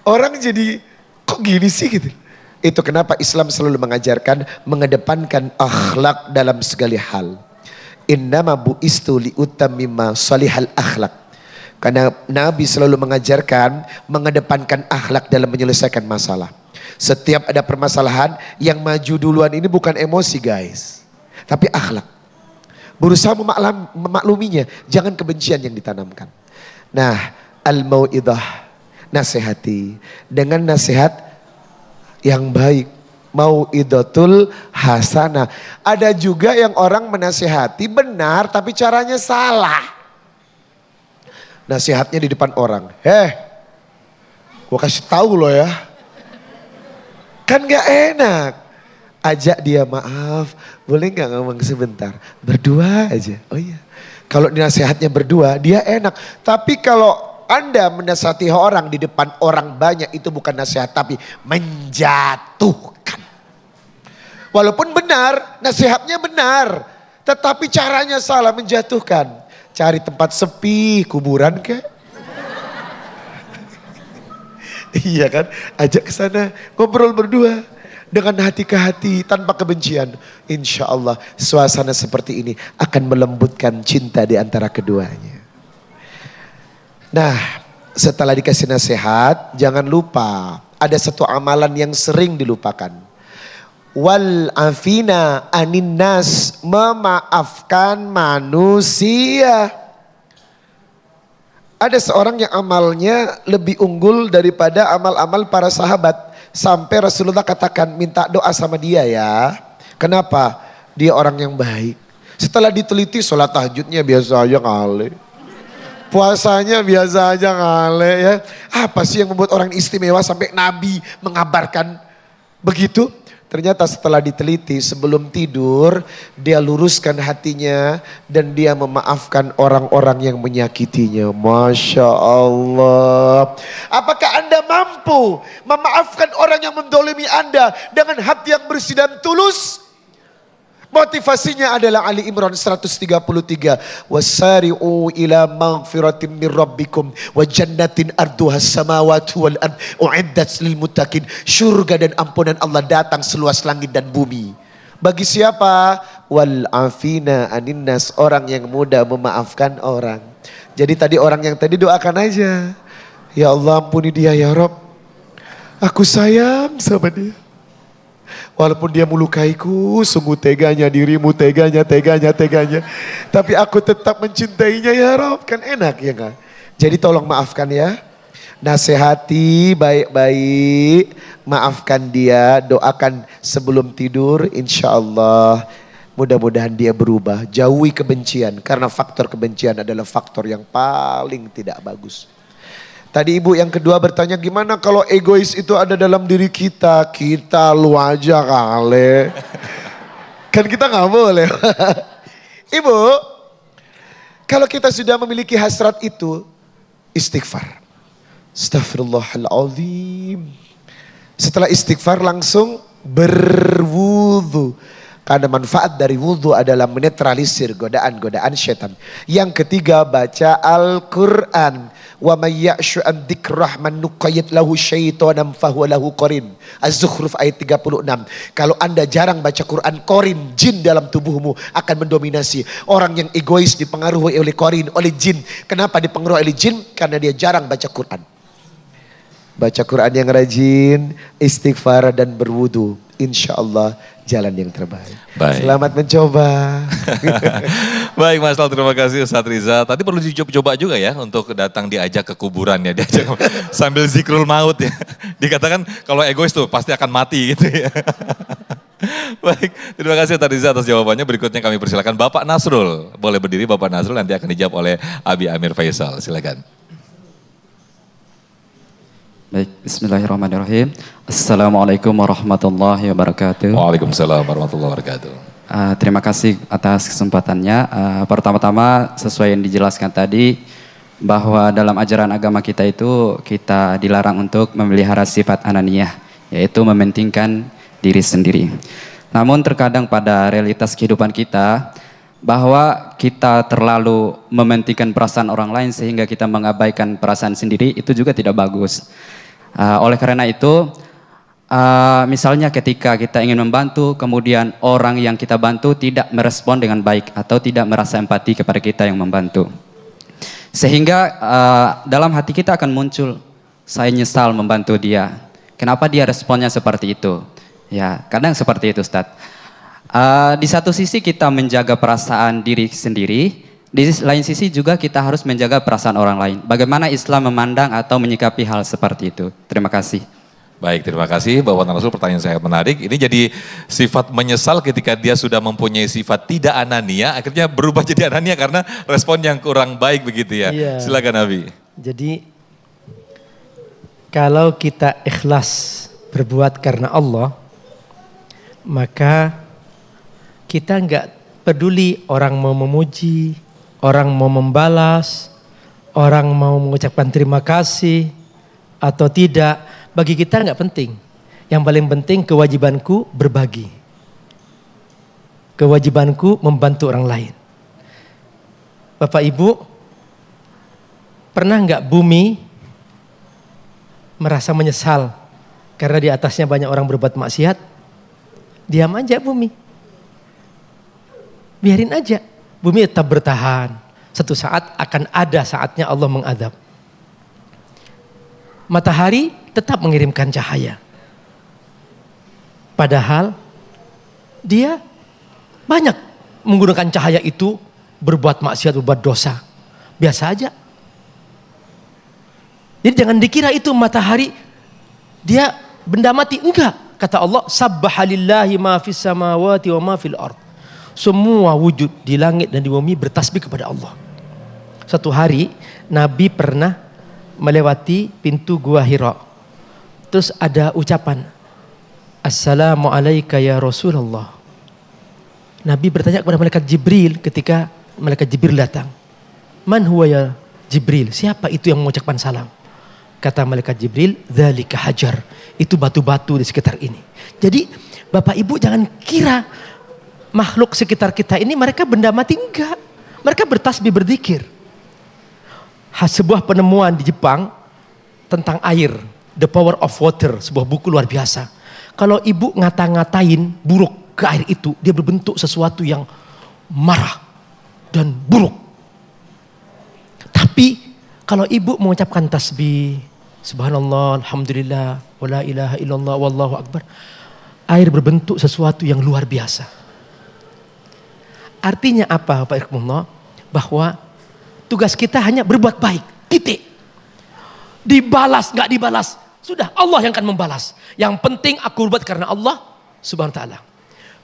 Orang jadi, kok gini sih gitu. Itu kenapa Islam selalu mengajarkan, mengedepankan akhlak dalam segala hal. Innama bu'istu li'utammima salihal akhlak. Karena Nabi selalu mengajarkan, mengedepankan akhlak dalam menyelesaikan masalah. Setiap ada permasalahan, yang maju duluan ini bukan emosi guys. Tapi akhlak. Berusaha memakluminya. Jangan kebencian yang ditanamkan. Nah, al-mau'idah, nasihati. Dengan nasihat yang baik. Mau'idatul hasanah. Ada juga yang orang menasihati benar tapi caranya salah. Nasihatnya di depan orang. Gua kasih tahu lo ya. Kan gak enak. Ajak dia, maaf, boleh gak ngomong sebentar? Berdua aja. Oh iya. Kalau nasihatnya berdua, dia enak. Tapi kalau Anda menasihati orang di depan orang banyak, itu bukan nasihat tapi menjatuhkan. Walaupun benar, nasihatnya benar. Tetapi caranya salah, menjatuhkan. Cari tempat sepi, kuburan kek? Iya kan? Ajak ke sana, ngobrol berdua. Dengan hati ke hati, tanpa kebencian. Insya Allah suasana seperti ini akan melembutkan cinta di antara keduanya. Nah, setelah dikasih nasihat, jangan lupa ada satu amalan yang sering dilupakan. Wal afina anin nas, memaafkan manusia. Ada seorang yang amalnya lebih unggul daripada amal-amal para sahabat. Sampai Rasulullah katakan, minta doa sama dia ya. Kenapa? Dia orang yang baik. Setelah diteliti, sholat tahajudnya biasa aja ngale. Puasanya biasa aja ngale ya. Apa sih yang membuat orang istimewa sampai Nabi mengabarkan begitu? Ternyata setelah diteliti, sebelum tidur dia luruskan hatinya dan dia memaafkan orang-orang yang menyakitinya. Masya Allah. Apakah Anda mampu memaafkan orang yang mendolimi Anda dengan hati yang bersih dan tulus? Motivasinya adalah Ali Imran 133. Wasari'u ila maghfiratin min rabbikum wa jannatin arduhas samawati wal ard uiddat lil muttaqin. Surga dan ampunan Allah datang seluas langit dan bumi. Bagi siapa? Wal afina anin nas, orang yang mudah memaafkan orang. Jadi tadi orang yang tadi doakan aja. Ya Allah, ampuni dia ya Rob. Aku sayang sama dia. Walaupun dia melukaiku, sungguh teganya dirimu, teganya. Tapi aku tetap mencintainya ya Rob, kan enak ya kan? Jadi tolong maafkan ya. Nasihati baik-baik, maafkan dia, doakan sebelum tidur, insya Allah mudah-mudahan dia berubah. Jauhi kebencian, karena faktor kebencian adalah faktor yang paling tidak bagus. Tadi ibu yang kedua bertanya, gimana kalau egois itu ada dalam diri kita? Kita lu aja kali. Kan kita gak boleh. Ibu, kalau kita sudah memiliki hasrat itu, istighfar. Astaghfirullahaladzim. Setelah istighfar langsung berwudu. Karena manfaat dari wudu adalah menetralisir godaan-godaan syaitan. Yang ketiga, baca Al-Quran. Wa may ya'shu an dzikrahman nuqayyid lahu syaitonan fahuwa lahu qarin. Az-Zukhruf ayat 36. Kalau Anda jarang baca Quran, qarin, jin dalam tubuhmu akan mendominasi. Orang yang egois dipengaruhi oleh qarin, oleh jin. Kenapa dipengaruhi oleh jin? Karena dia jarang baca Quran. Baca Quran yang rajin, istighfar dan berwudu. Insya Allah jalan yang terbaik. Baik. Selamat mencoba. Baik Mas Lal, terima kasih Ustadz Riza. Tadi perlu dicoba juga ya untuk datang diajak ke kuburan ya. Diajak sambil zikrul maut ya. Dikatakan kalau egois tuh pasti akan mati gitu ya. Baik, terima kasih Ustadz Riza atas jawabannya. Berikutnya kami persilakan Bapak Nasrul. Boleh berdiri Bapak Nasrul, nanti akan dijawab oleh Abi Amir Faisal. Silakan. Baik, bismillahirrahmanirrahim. Assalamualaikum warahmatullahi wabarakatuh. Waalaikumsalam warahmatullahi wabarakatuh. Terima kasih atas kesempatannya. Pertama-tama sesuai yang dijelaskan tadi, bahwa dalam ajaran agama kita itu kita dilarang untuk memelihara sifat ananiyah, yaitu mementingkan diri sendiri. Namun terkadang pada realitas kehidupan kita, bahwa kita terlalu mementingkan perasaan orang lain sehingga kita mengabaikan perasaan sendiri, itu juga tidak bagus. Oleh karena itu, misalnya ketika kita ingin membantu, kemudian orang yang kita bantu tidak merespon dengan baik atau tidak merasa empati kepada kita yang membantu. Sehingga dalam hati kita akan muncul, saya nyesal membantu dia. Kenapa dia responnya seperti itu? Ya, kadang seperti itu Ustadz. Di satu sisi kita menjaga perasaan diri sendiri, di lain sisi juga kita harus menjaga perasaan orang lain. Bagaimana Islam memandang atau menyikapi hal seperti itu? Terima kasih. Baik, terima kasih Bapak Nasrul, pertanyaan sangat menarik. Ini jadi sifat menyesal ketika dia sudah mempunyai sifat tidak anania, akhirnya berubah jadi anania karena respon yang kurang baik begitu ya. Iya. Silakan Abi. Jadi kalau kita ikhlas berbuat karena Allah, maka kita nggak peduli orang mau memuji, orang mau membalas, orang mau mengucapkan terima kasih atau tidak. Bagi kita nggak penting. Yang paling penting kewajibanku berbagi. kewajibanku membantu orang lain. Bapak Ibu, pernah nggak bumi merasa menyesal karena di atasnya banyak orang berbuat maksiat? Diam aja bumi. Biarin aja. Bumi tetap bertahan. Satu saat akan ada saatnya Allah mengadab. Matahari tetap mengirimkan cahaya. Padahal dia banyak menggunakan cahaya itu berbuat maksiat, berbuat dosa. Biasa aja. Jadi jangan dikira itu matahari dia benda mati. Enggak. Kata Allah, Sabbahalillahi ma fis samawati wa ma fil ard. Semua wujud di langit dan di bumi bertasbih kepada Allah. Satu hari Nabi pernah melewati pintu gua Hira. Terus ada ucapan, Assalamualaikum ya Rasulullah. Nabi bertanya kepada malaikat Jibril ketika malaikat Jibril datang. Man huwa ya Jibril? Siapa itu yang mengucapkan salam? Kata malaikat Jibril, dzalika hajar. Itu batu-batu di sekitar ini. Jadi Bapak Ibu jangan kira makhluk sekitar kita ini mereka benda mati, enggak. Mereka bertasbih, berzikir. Sebuah penemuan di Jepang tentang air, The Power of Water, sebuah buku luar biasa. Kalau ibu ngata-ngatain buruk ke air itu, dia berbentuk sesuatu yang marah dan buruk. Tapi kalau ibu mengucapkan tasbih, subhanallah, alhamdulillah, wala ilaha illallah, wallahu akbar, air berbentuk sesuatu yang luar biasa. Artinya apa Pak Irkumullah? Bahwa tugas kita hanya berbuat baik, titik. Dibalas, nggak dibalas, sudah Allah yang akan membalas. Yang penting aku berbuat karena Allah Subhanahu wa taala.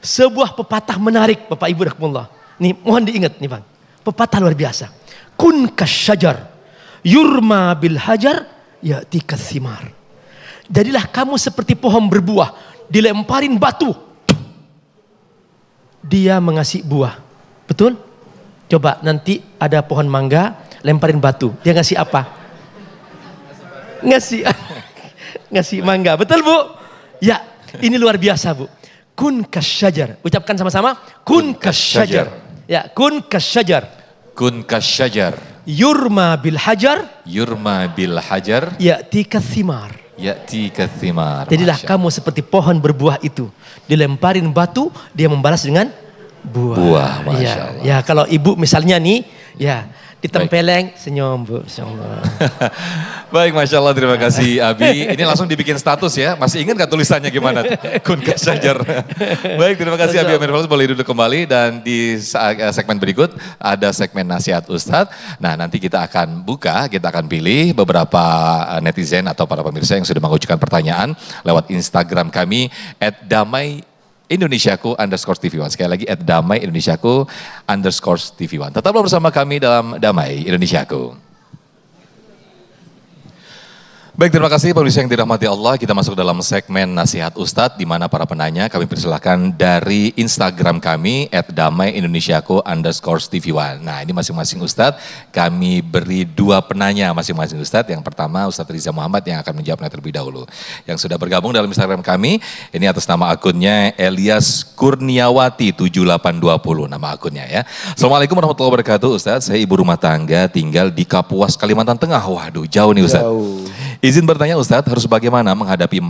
Sebuah pepatah menarik Bapak Ibu rahimakumullah. Nih mohon diingat nih Bang. Pepatah luar biasa. Kun kasyajar yurma bil hajar ya'ti kathimar. Jadilah kamu seperti pohon berbuah, dilemparin batu, dia mengasih buah. Betul? Coba nanti ada pohon mangga, lemparin batu, dia ngasih apa? Ngasih mangga. Betul Bu? Ya, ini luar biasa Bu. Kun kasyajar. Ucapkan sama-sama. Kun kasyajar. Ya, kun kasyajar. Kun kasyajar. Yurma bil hajar. Yurma bil hajar. Ya'ti kathimar. Ya'ti kathimar. Jadilah kamu seperti pohon berbuah itu. Dilemparin batu, dia membalas dengan buah. Buah, Masya Ya, Allah. ya kalau ibu misalnya nih, ya ditempeleng, senyum Bu. Baik, Masya Allah, terima kasih Abi. Ini langsung dibikin status ya. Masih ingat gak tulisannya gimana? Kun kasyajar. Baik, terima kasih Abi Amir Fauz. Boleh duduk kembali dan di segmen berikut ada segmen nasihat Ustadz. Nah, nanti kita akan buka, kita akan pilih beberapa netizen atau para pemirsa yang sudah mengajukan pertanyaan lewat Instagram kami @damai_indonesiaku_TV1. Sekali lagi @damai_indonesiaku_TV1. Tetaplah bersama kami dalam Damai Indonesiaku. Baik, terima kasih pemirsa yang dirahmati Allah. Kita masuk dalam segmen nasihat Ustadz, di mana para penanya kami persilakan dari Instagram kami @damai_indonesiaku_TV1. Nah, ini masing-masing Ustadz kami beri 2 penanya masing-masing Ustadz. Yang pertama Ustadz Riza Muhammad yang akan menjawabnya terlebih dahulu. Yang sudah bergabung dalam Instagram kami, ini atas nama akunnya Elias Kurniawati 7820 nama akunnya ya. Assalamualaikum warahmatullahi wabarakatuh Ustadz. Saya ibu rumah tangga tinggal di Kapuas, Kalimantan Tengah. Waduh, jauh nih Ustadz. Jauh. Izin bertanya Ustadz, harus bagaimana menghadapi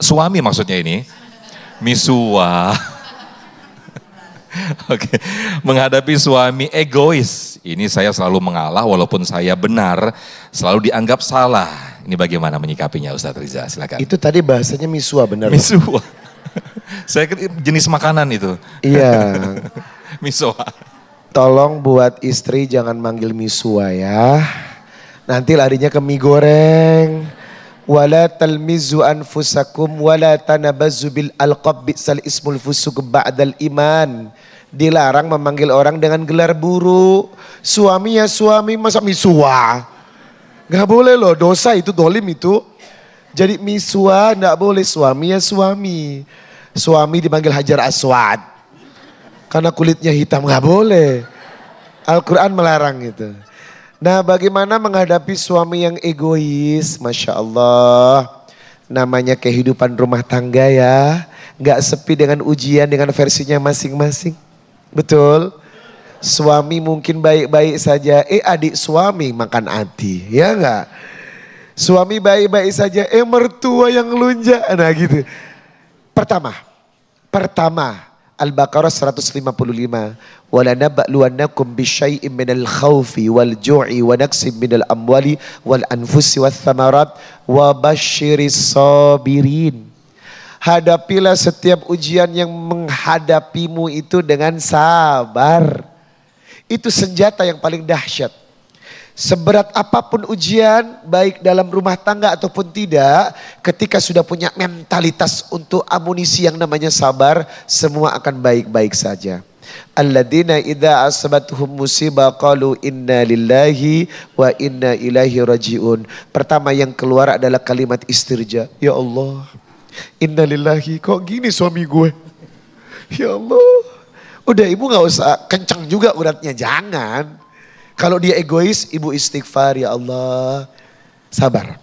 suami maksudnya ini? Misua. Oke, menghadapi suami egois. Ini saya selalu mengalah walaupun saya benar, selalu dianggap salah. Ini bagaimana menyikapinya Ustadz Riza? Silakan. Itu tadi bahasanya misua benar. Misua. Saya kira jenis makanan itu. Iya. Misua. Tolong buat istri jangan manggil misua ya. Nanti larinya ke mie goreng. Wala talmizu anfusakum wala tanabazzu bil alqab bi'sal ismul fusuq ba'dal iman. Dilarang memanggil orang dengan gelar buruk. Suami ya suami, masa misua? Gak boleh loh, dosa itu, dolim itu. Jadi misua gak boleh, suami ya suami. Suami dipanggil Hajar Aswad. Karena kulitnya hitam, gak boleh. Al-Quran melarang itu. Nah, bagaimana menghadapi suami yang egois? Masya Allah, namanya kehidupan rumah tangga ya. nggak sepi dengan ujian dengan versinya masing-masing. Betul? Suami mungkin baik-baik saja, adik suami makan hati, ya enggak? Suami baik-baik saja, mertua yang lunjak, nah gitu. Pertama, Al-Baqarah 155. Wala nabluwannakum bisyai'in minal khawfi wal ju'i wa naqsim minal amwali wal anfusi wath thamarat wa basyiris sabirin. Hadapilah setiap ujian yang menghadapimu itu dengan sabar. Itu senjata yang paling dahsyat. Seberat apapun ujian, baik dalam rumah tangga ataupun tidak, ketika sudah punya mentalitas untuk amunisi yang namanya sabar, semua akan baik-baik saja. Alladzina idza asabatuhum musibah qalu inna lillahi wa inna ilaihi rajiun. Pertama yang keluar adalah kalimat istirja. Ya Allah, inna lillahi, kok gini suami gue? Ya Allah. Udah ibu gak usah kencang juga uratnya, jangan. Kalau dia egois, ibu istighfar, ya Allah, sabar.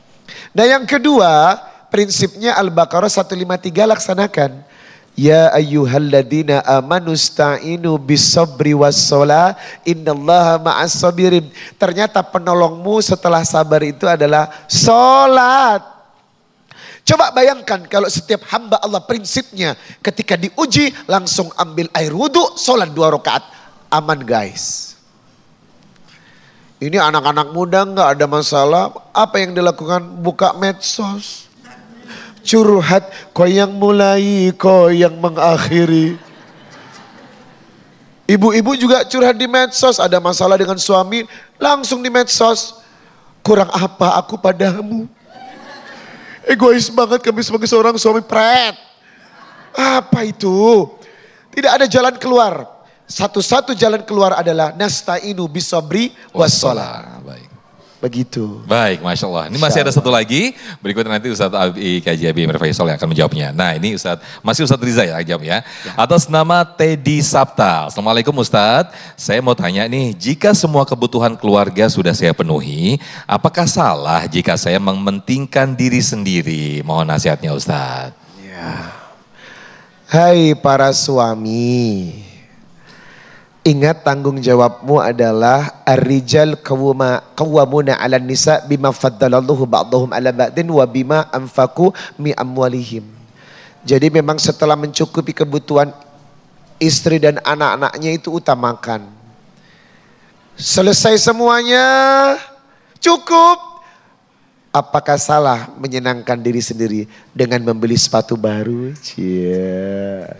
Nah yang kedua, prinsipnya Al-Baqarah 153 laksanakan. Ya ayyuhalladzina amanu sta'inu bis-sabri was-shalah innallaha ma'as sabirin. Ternyata penolongmu setelah sabar itu adalah sholat. Coba bayangkan kalau setiap hamba Allah prinsipnya ketika diuji langsung ambil air wudhu, sholat 2 rakaat. Aman guys. Ini anak-anak muda nggak ada masalah. Apa yang dilakukan? Buka medsos. Curhat, kau yang mulai, kau yang mengakhiri. Ibu-ibu juga curhat di medsos. Ada masalah dengan suami, langsung di medsos. Kurang apa aku padamu? Egois banget kami sebagai seorang suami, pret. Apa itu? Tidak ada jalan keluar. Satu-satu jalan keluar adalah nasta'inu bisabri wassalah. Baik. Begitu. Baik, Masya Allah. Ini masih ada satu lagi. Berikutnya nanti Ustadz Abi Kaji Abi Amir Faisal yang akan menjawabnya. Nah ini masih Ustadz Riza ya jawab ya. Atas nama Teddy Sapta. Assalamualaikum Ustadz. Saya mau tanya nih, jika semua kebutuhan keluarga sudah saya penuhi, apakah salah jika saya mementingkan diri sendiri? Mohon nasihatnya Ustadz. Ya. Hai para suami. Ingat tanggung jawabmu adalah ar-rijal qawwamuna 'alan nisa bima faddalallahu ba'dahum 'ala ba'din wa bima anfaqu mi amwalihim. Jadi memang setelah mencukupi kebutuhan istri dan anak-anaknya itu utamakan. Selesai semuanya, cukup. Apakah salah menyenangkan diri sendiri dengan membeli sepatu baru? Cia.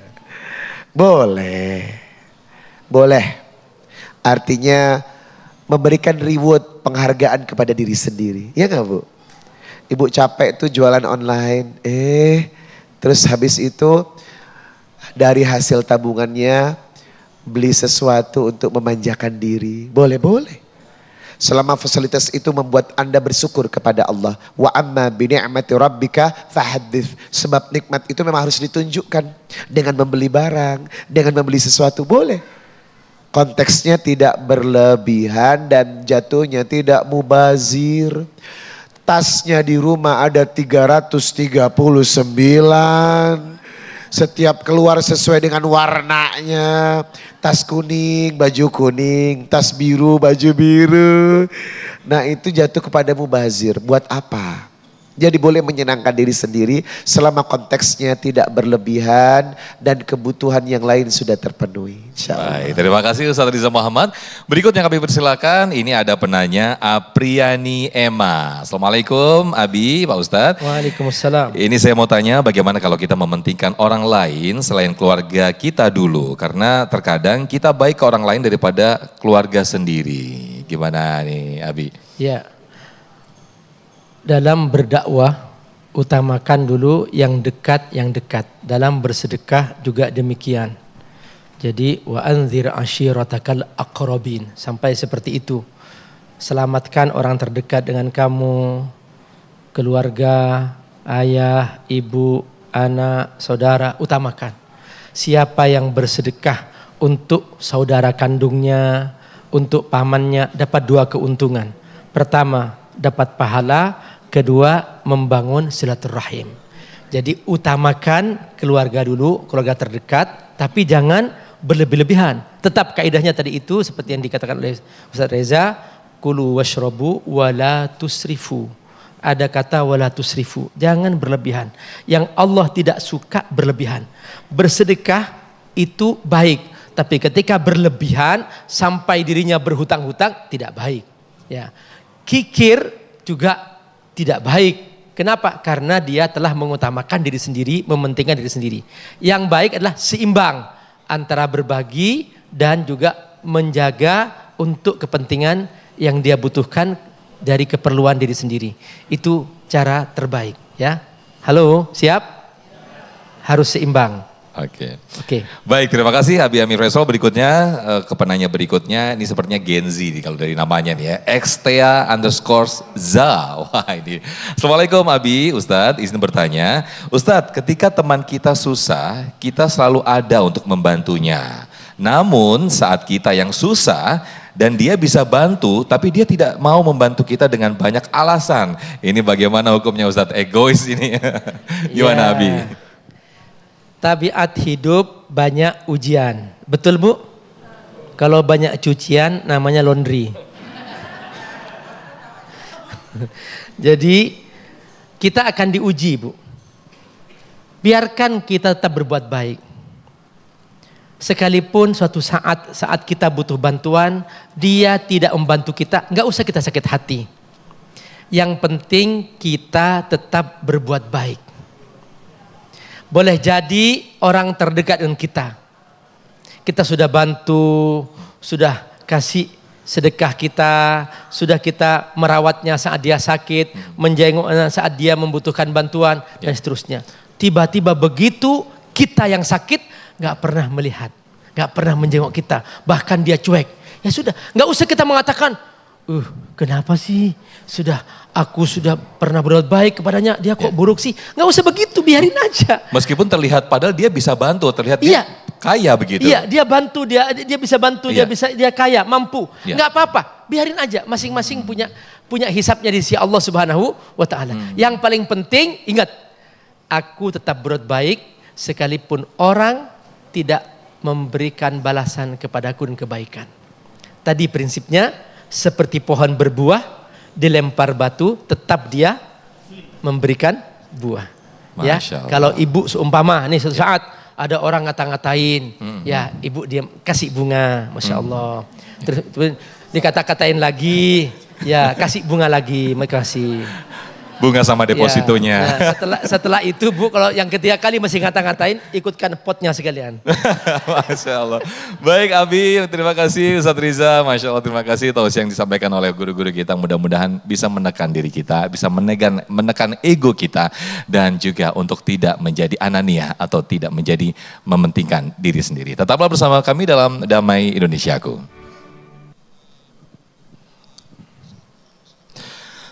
Boleh. Boleh, artinya memberikan reward, penghargaan kepada diri sendiri. Ya gak Bu? Ibu capek tuh jualan online, terus habis itu dari hasil tabungannya beli sesuatu untuk memanjakan diri. Boleh. Selama fasilitas itu membuat Anda bersyukur kepada Allah. Wa amma bi ni'mati rabbika fahaddits. Sebab nikmat itu memang harus ditunjukkan dengan membeli barang, dengan membeli sesuatu, boleh. Konteksnya tidak berlebihan dan jatuhnya tidak mubazir. Tasnya di rumah ada 339. Setiap keluar sesuai dengan warnanya. Tas kuning, baju kuning. Tas biru, baju biru. Nah itu jatuh kepada mubazir. Buat apa? Jadi boleh menyenangkan diri sendiri selama konteksnya tidak berlebihan dan kebutuhan yang lain sudah terpenuhi. Baik, terima kasih Ustadz Riza Muhammad. Berikutnya kami persilakan, ini ada penanya Apriani Emma. Assalamualaikum Abi, Pak Ustadz. Waalaikumsalam. Ini saya mau tanya bagaimana kalau kita mementingkan orang lain selain keluarga kita dulu. Karena terkadang kita baik ke orang lain daripada keluarga sendiri. Gimana nih Abi? Ya. Dalam berdakwah utamakan dulu yang dekat. Dalam bersedekah juga demikian. Jadi wa anzir ashiratakal aqrabin, sampai seperti itu. Selamatkan orang terdekat dengan kamu, keluarga, ayah, ibu, anak, saudara, utamakan. Siapa yang bersedekah untuk saudara kandungnya, untuk pamannya, dapat 2 keuntungan. Pertama, dapat pahala. Kedua, membangun silaturahim. Jadi utamakan keluarga dulu, keluarga terdekat, tapi jangan berlebih-lebihan. Tetap kaidahnya tadi itu seperti yang dikatakan oleh Ustaz Reza, kulu washrabu wala tusrifu. Ada kata wala tusrifu, jangan berlebihan. Yang Allah tidak suka berlebihan. Bersedekah itu baik, tapi ketika berlebihan sampai dirinya berhutang-hutang tidak baik. Ya. Kikir juga tidak baik. Kenapa? Karena dia telah mengutamakan diri sendiri, mementingkan diri sendiri. Yang baik adalah seimbang antara berbagi dan juga menjaga untuk kepentingan yang dia butuhkan dari keperluan diri sendiri. Itu cara terbaik, ya. Halo, siap? Harus seimbang. Oke. Oke. Baik, terima kasih Abi Amir Faisal. Berikutnya ke penanya berikutnya, ini sepertinya Gen Z nih kalau dari namanya nih ya. Xtea_za. Wah ini. Assalamualaikum Abi, Ustadz, izin bertanya. Ustadz, ketika teman kita susah, kita selalu ada untuk membantunya. Namun saat kita yang susah dan dia bisa bantu, tapi dia tidak mau membantu kita dengan banyak alasan. Ini bagaimana hukumnya Ustadz? Egois ini. Gimana Ya. Abi? Tabiat hidup banyak ujian. Betul Bu? Kalau banyak cucian namanya laundry. Jadi kita akan diuji Bu. Biarkan kita tetap berbuat baik. Sekalipun suatu saat kita butuh bantuan, dia tidak membantu kita, nggak usah kita sakit hati. Yang penting kita tetap berbuat baik. Boleh jadi orang terdekat dengan kita. Kita sudah bantu, sudah kasih sedekah kita, sudah kita merawatnya saat dia sakit, menjenguknya saat dia membutuhkan bantuan, dan seterusnya. Tiba-tiba begitu kita yang sakit, nggak pernah melihat, nggak pernah menjenguk kita, bahkan dia cuek. Ya sudah, nggak usah kita mengatakan, kenapa sih? Aku sudah pernah berbuat baik kepadanya, dia kok buruk sih? Nggak usah begitu, biarin aja. Meskipun terlihat padahal dia bisa bantu, terlihat dia kaya begitu. Iya, dia bantu, dia bisa bantu, dia kaya, mampu. Nggak apa-apa, biarin aja. Masing-masing punya hisapnya di sisi Allah Subhanahu wa taala. Yang paling penting ingat, aku tetap berbuat baik sekalipun orang tidak memberikan balasan kepadaku dan kebaikan. Tadi prinsipnya seperti pohon berbuah, dilempar batu tetap dia memberikan buah. Ya, kalau ibu seumpama nih suatu saat ada orang ngata-ngatain, ya ibu dia kasih bunga, masya Allah. Terus dikata-katain lagi, ya kasih bunga lagi, makasih. Bunga sama depositonya. Ya, nah, setelah itu Bu, kalau yang ketiga kali masih ngata-ngatain, ikutkan potnya sekalian. Masya Allah. Baik Abi, terima kasih Ustadz Riza. Masya Allah, terima kasih tausiah yang disampaikan oleh guru-guru kita. Mudah-mudahan bisa menekan diri kita, bisa menekan ego kita. Dan juga untuk tidak menjadi anania atau tidak menjadi mementingkan diri sendiri. Tetaplah bersama kami dalam Damai Indonesiaku.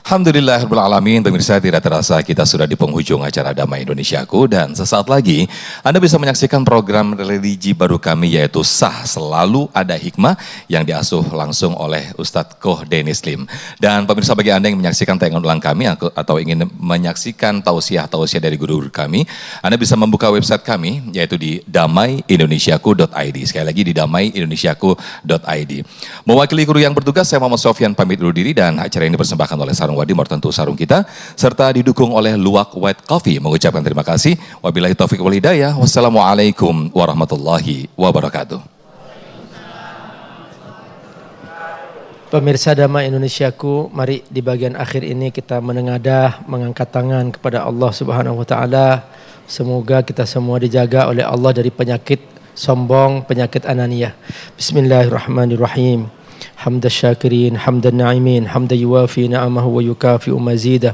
Alhamdulillahirrahmanirrahim, pemirsa, tidak terasa kita sudah di penghujung acara Damai Indonesiaku, dan sesaat lagi Anda bisa menyaksikan program religi baru kami, yaitu Sah Selalu Ada Hikmah, yang diasuh langsung oleh Ustadz Koh Denis Lim. Dan pemirsa, bagi Anda yang menyaksikan tayangan ulang kami atau ingin menyaksikan tausiah-tausiah dari guru-guru kami, Anda bisa membuka website kami, yaitu di damaiindonesiaku.id. Sekali lagi di damaiindonesiaku.id. Mewakili guru yang bertugas, saya Muhammad Sofyan pamit undur diri, dan acara ini dipersembahkan oleh Sarung Wadimor, tentu sarung kita, serta didukung oleh Luwak White Coffee. Mengucapkan terima kasih. Wabillahi taufiq wal hidayah. Wassalamualaikum warahmatullahi wabarakatuh. Pemirsa Damai Indonesiaku, mari di bagian akhir ini kita menengadah, mengangkat tangan kepada Allah Subhanahu wa taala. Semoga kita semua dijaga oleh Allah dari penyakit sombong, penyakit ananiyah. Bismillahirrahmanirrahim. حمد الشاكرين حمد الناعمين حمد يوافي نعمه ويكافئ مزيده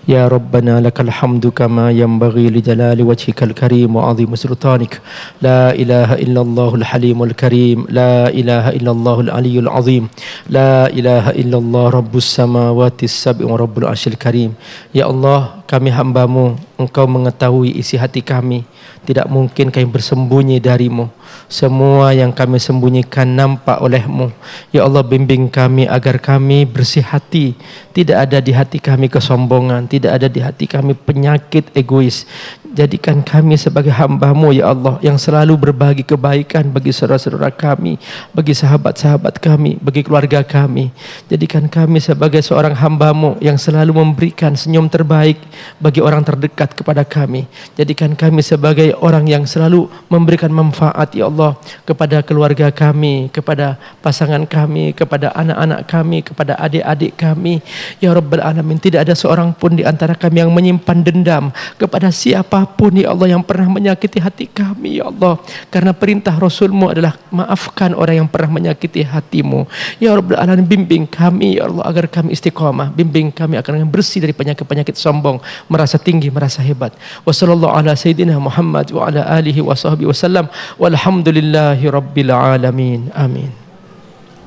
يا ربنا لك الحمد كما ينبغي لجلال وجهك الكريم وعظيم سلطانك لا إله إلا الله الحليم الكريم لا إله إلا الله العلي العظيم لا إله إلا الله رب السماوات السبع ورب العرش الكريم. Ya Allah, kami hambamu, Engkau mengetahui isi hati kami, tidak mungkin kami bersembunyi darimu. Semua yang kami sembunyikan nampak olehmu. Ya Allah, bimbing kami agar kami bersih hati. Tidak ada di hati kami kesombongan, tidak ada di hati kami penyakit egois. Jadikan kami sebagai hamba-Mu ya Allah, yang selalu berbagi kebaikan bagi saudara-saudara kami, bagi sahabat-sahabat kami, bagi keluarga kami. Jadikan kami sebagai seorang hamba-Mu yang selalu memberikan senyum terbaik bagi orang terdekat kepada kami. Jadikan kami sebagai orang yang selalu memberikan manfaat ya Allah kepada keluarga kami, kepada pasangan kami, kepada anak-anak kami, kepada adik-adik kami. Ya Rabbal Alamin, tidak ada seorang pun di antara kami yang menyimpan dendam kepada siapapun ya Allah yang pernah menyakiti hati kami ya Allah. Karena perintah Rasul-Mu adalah maafkan orang yang pernah menyakiti hatimu. Ya Rabbal Alamin, bimbing kami ya Allah agar kami istiqamah. Bimbing kami agar kami bersih dari penyakit-penyakit sombong, merasa tinggi, merasa hebat. Wa sallallahu ala sayyidina Muhammad wa ala alihi wa sahbihi wasallam. Walhamdulillahi rabbil alamin. Amin.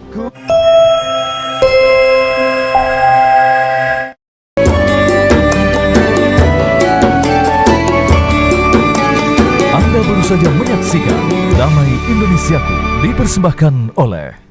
Anda baru saja menyaksikan Damai Indonesiaku dipersembahkan oleh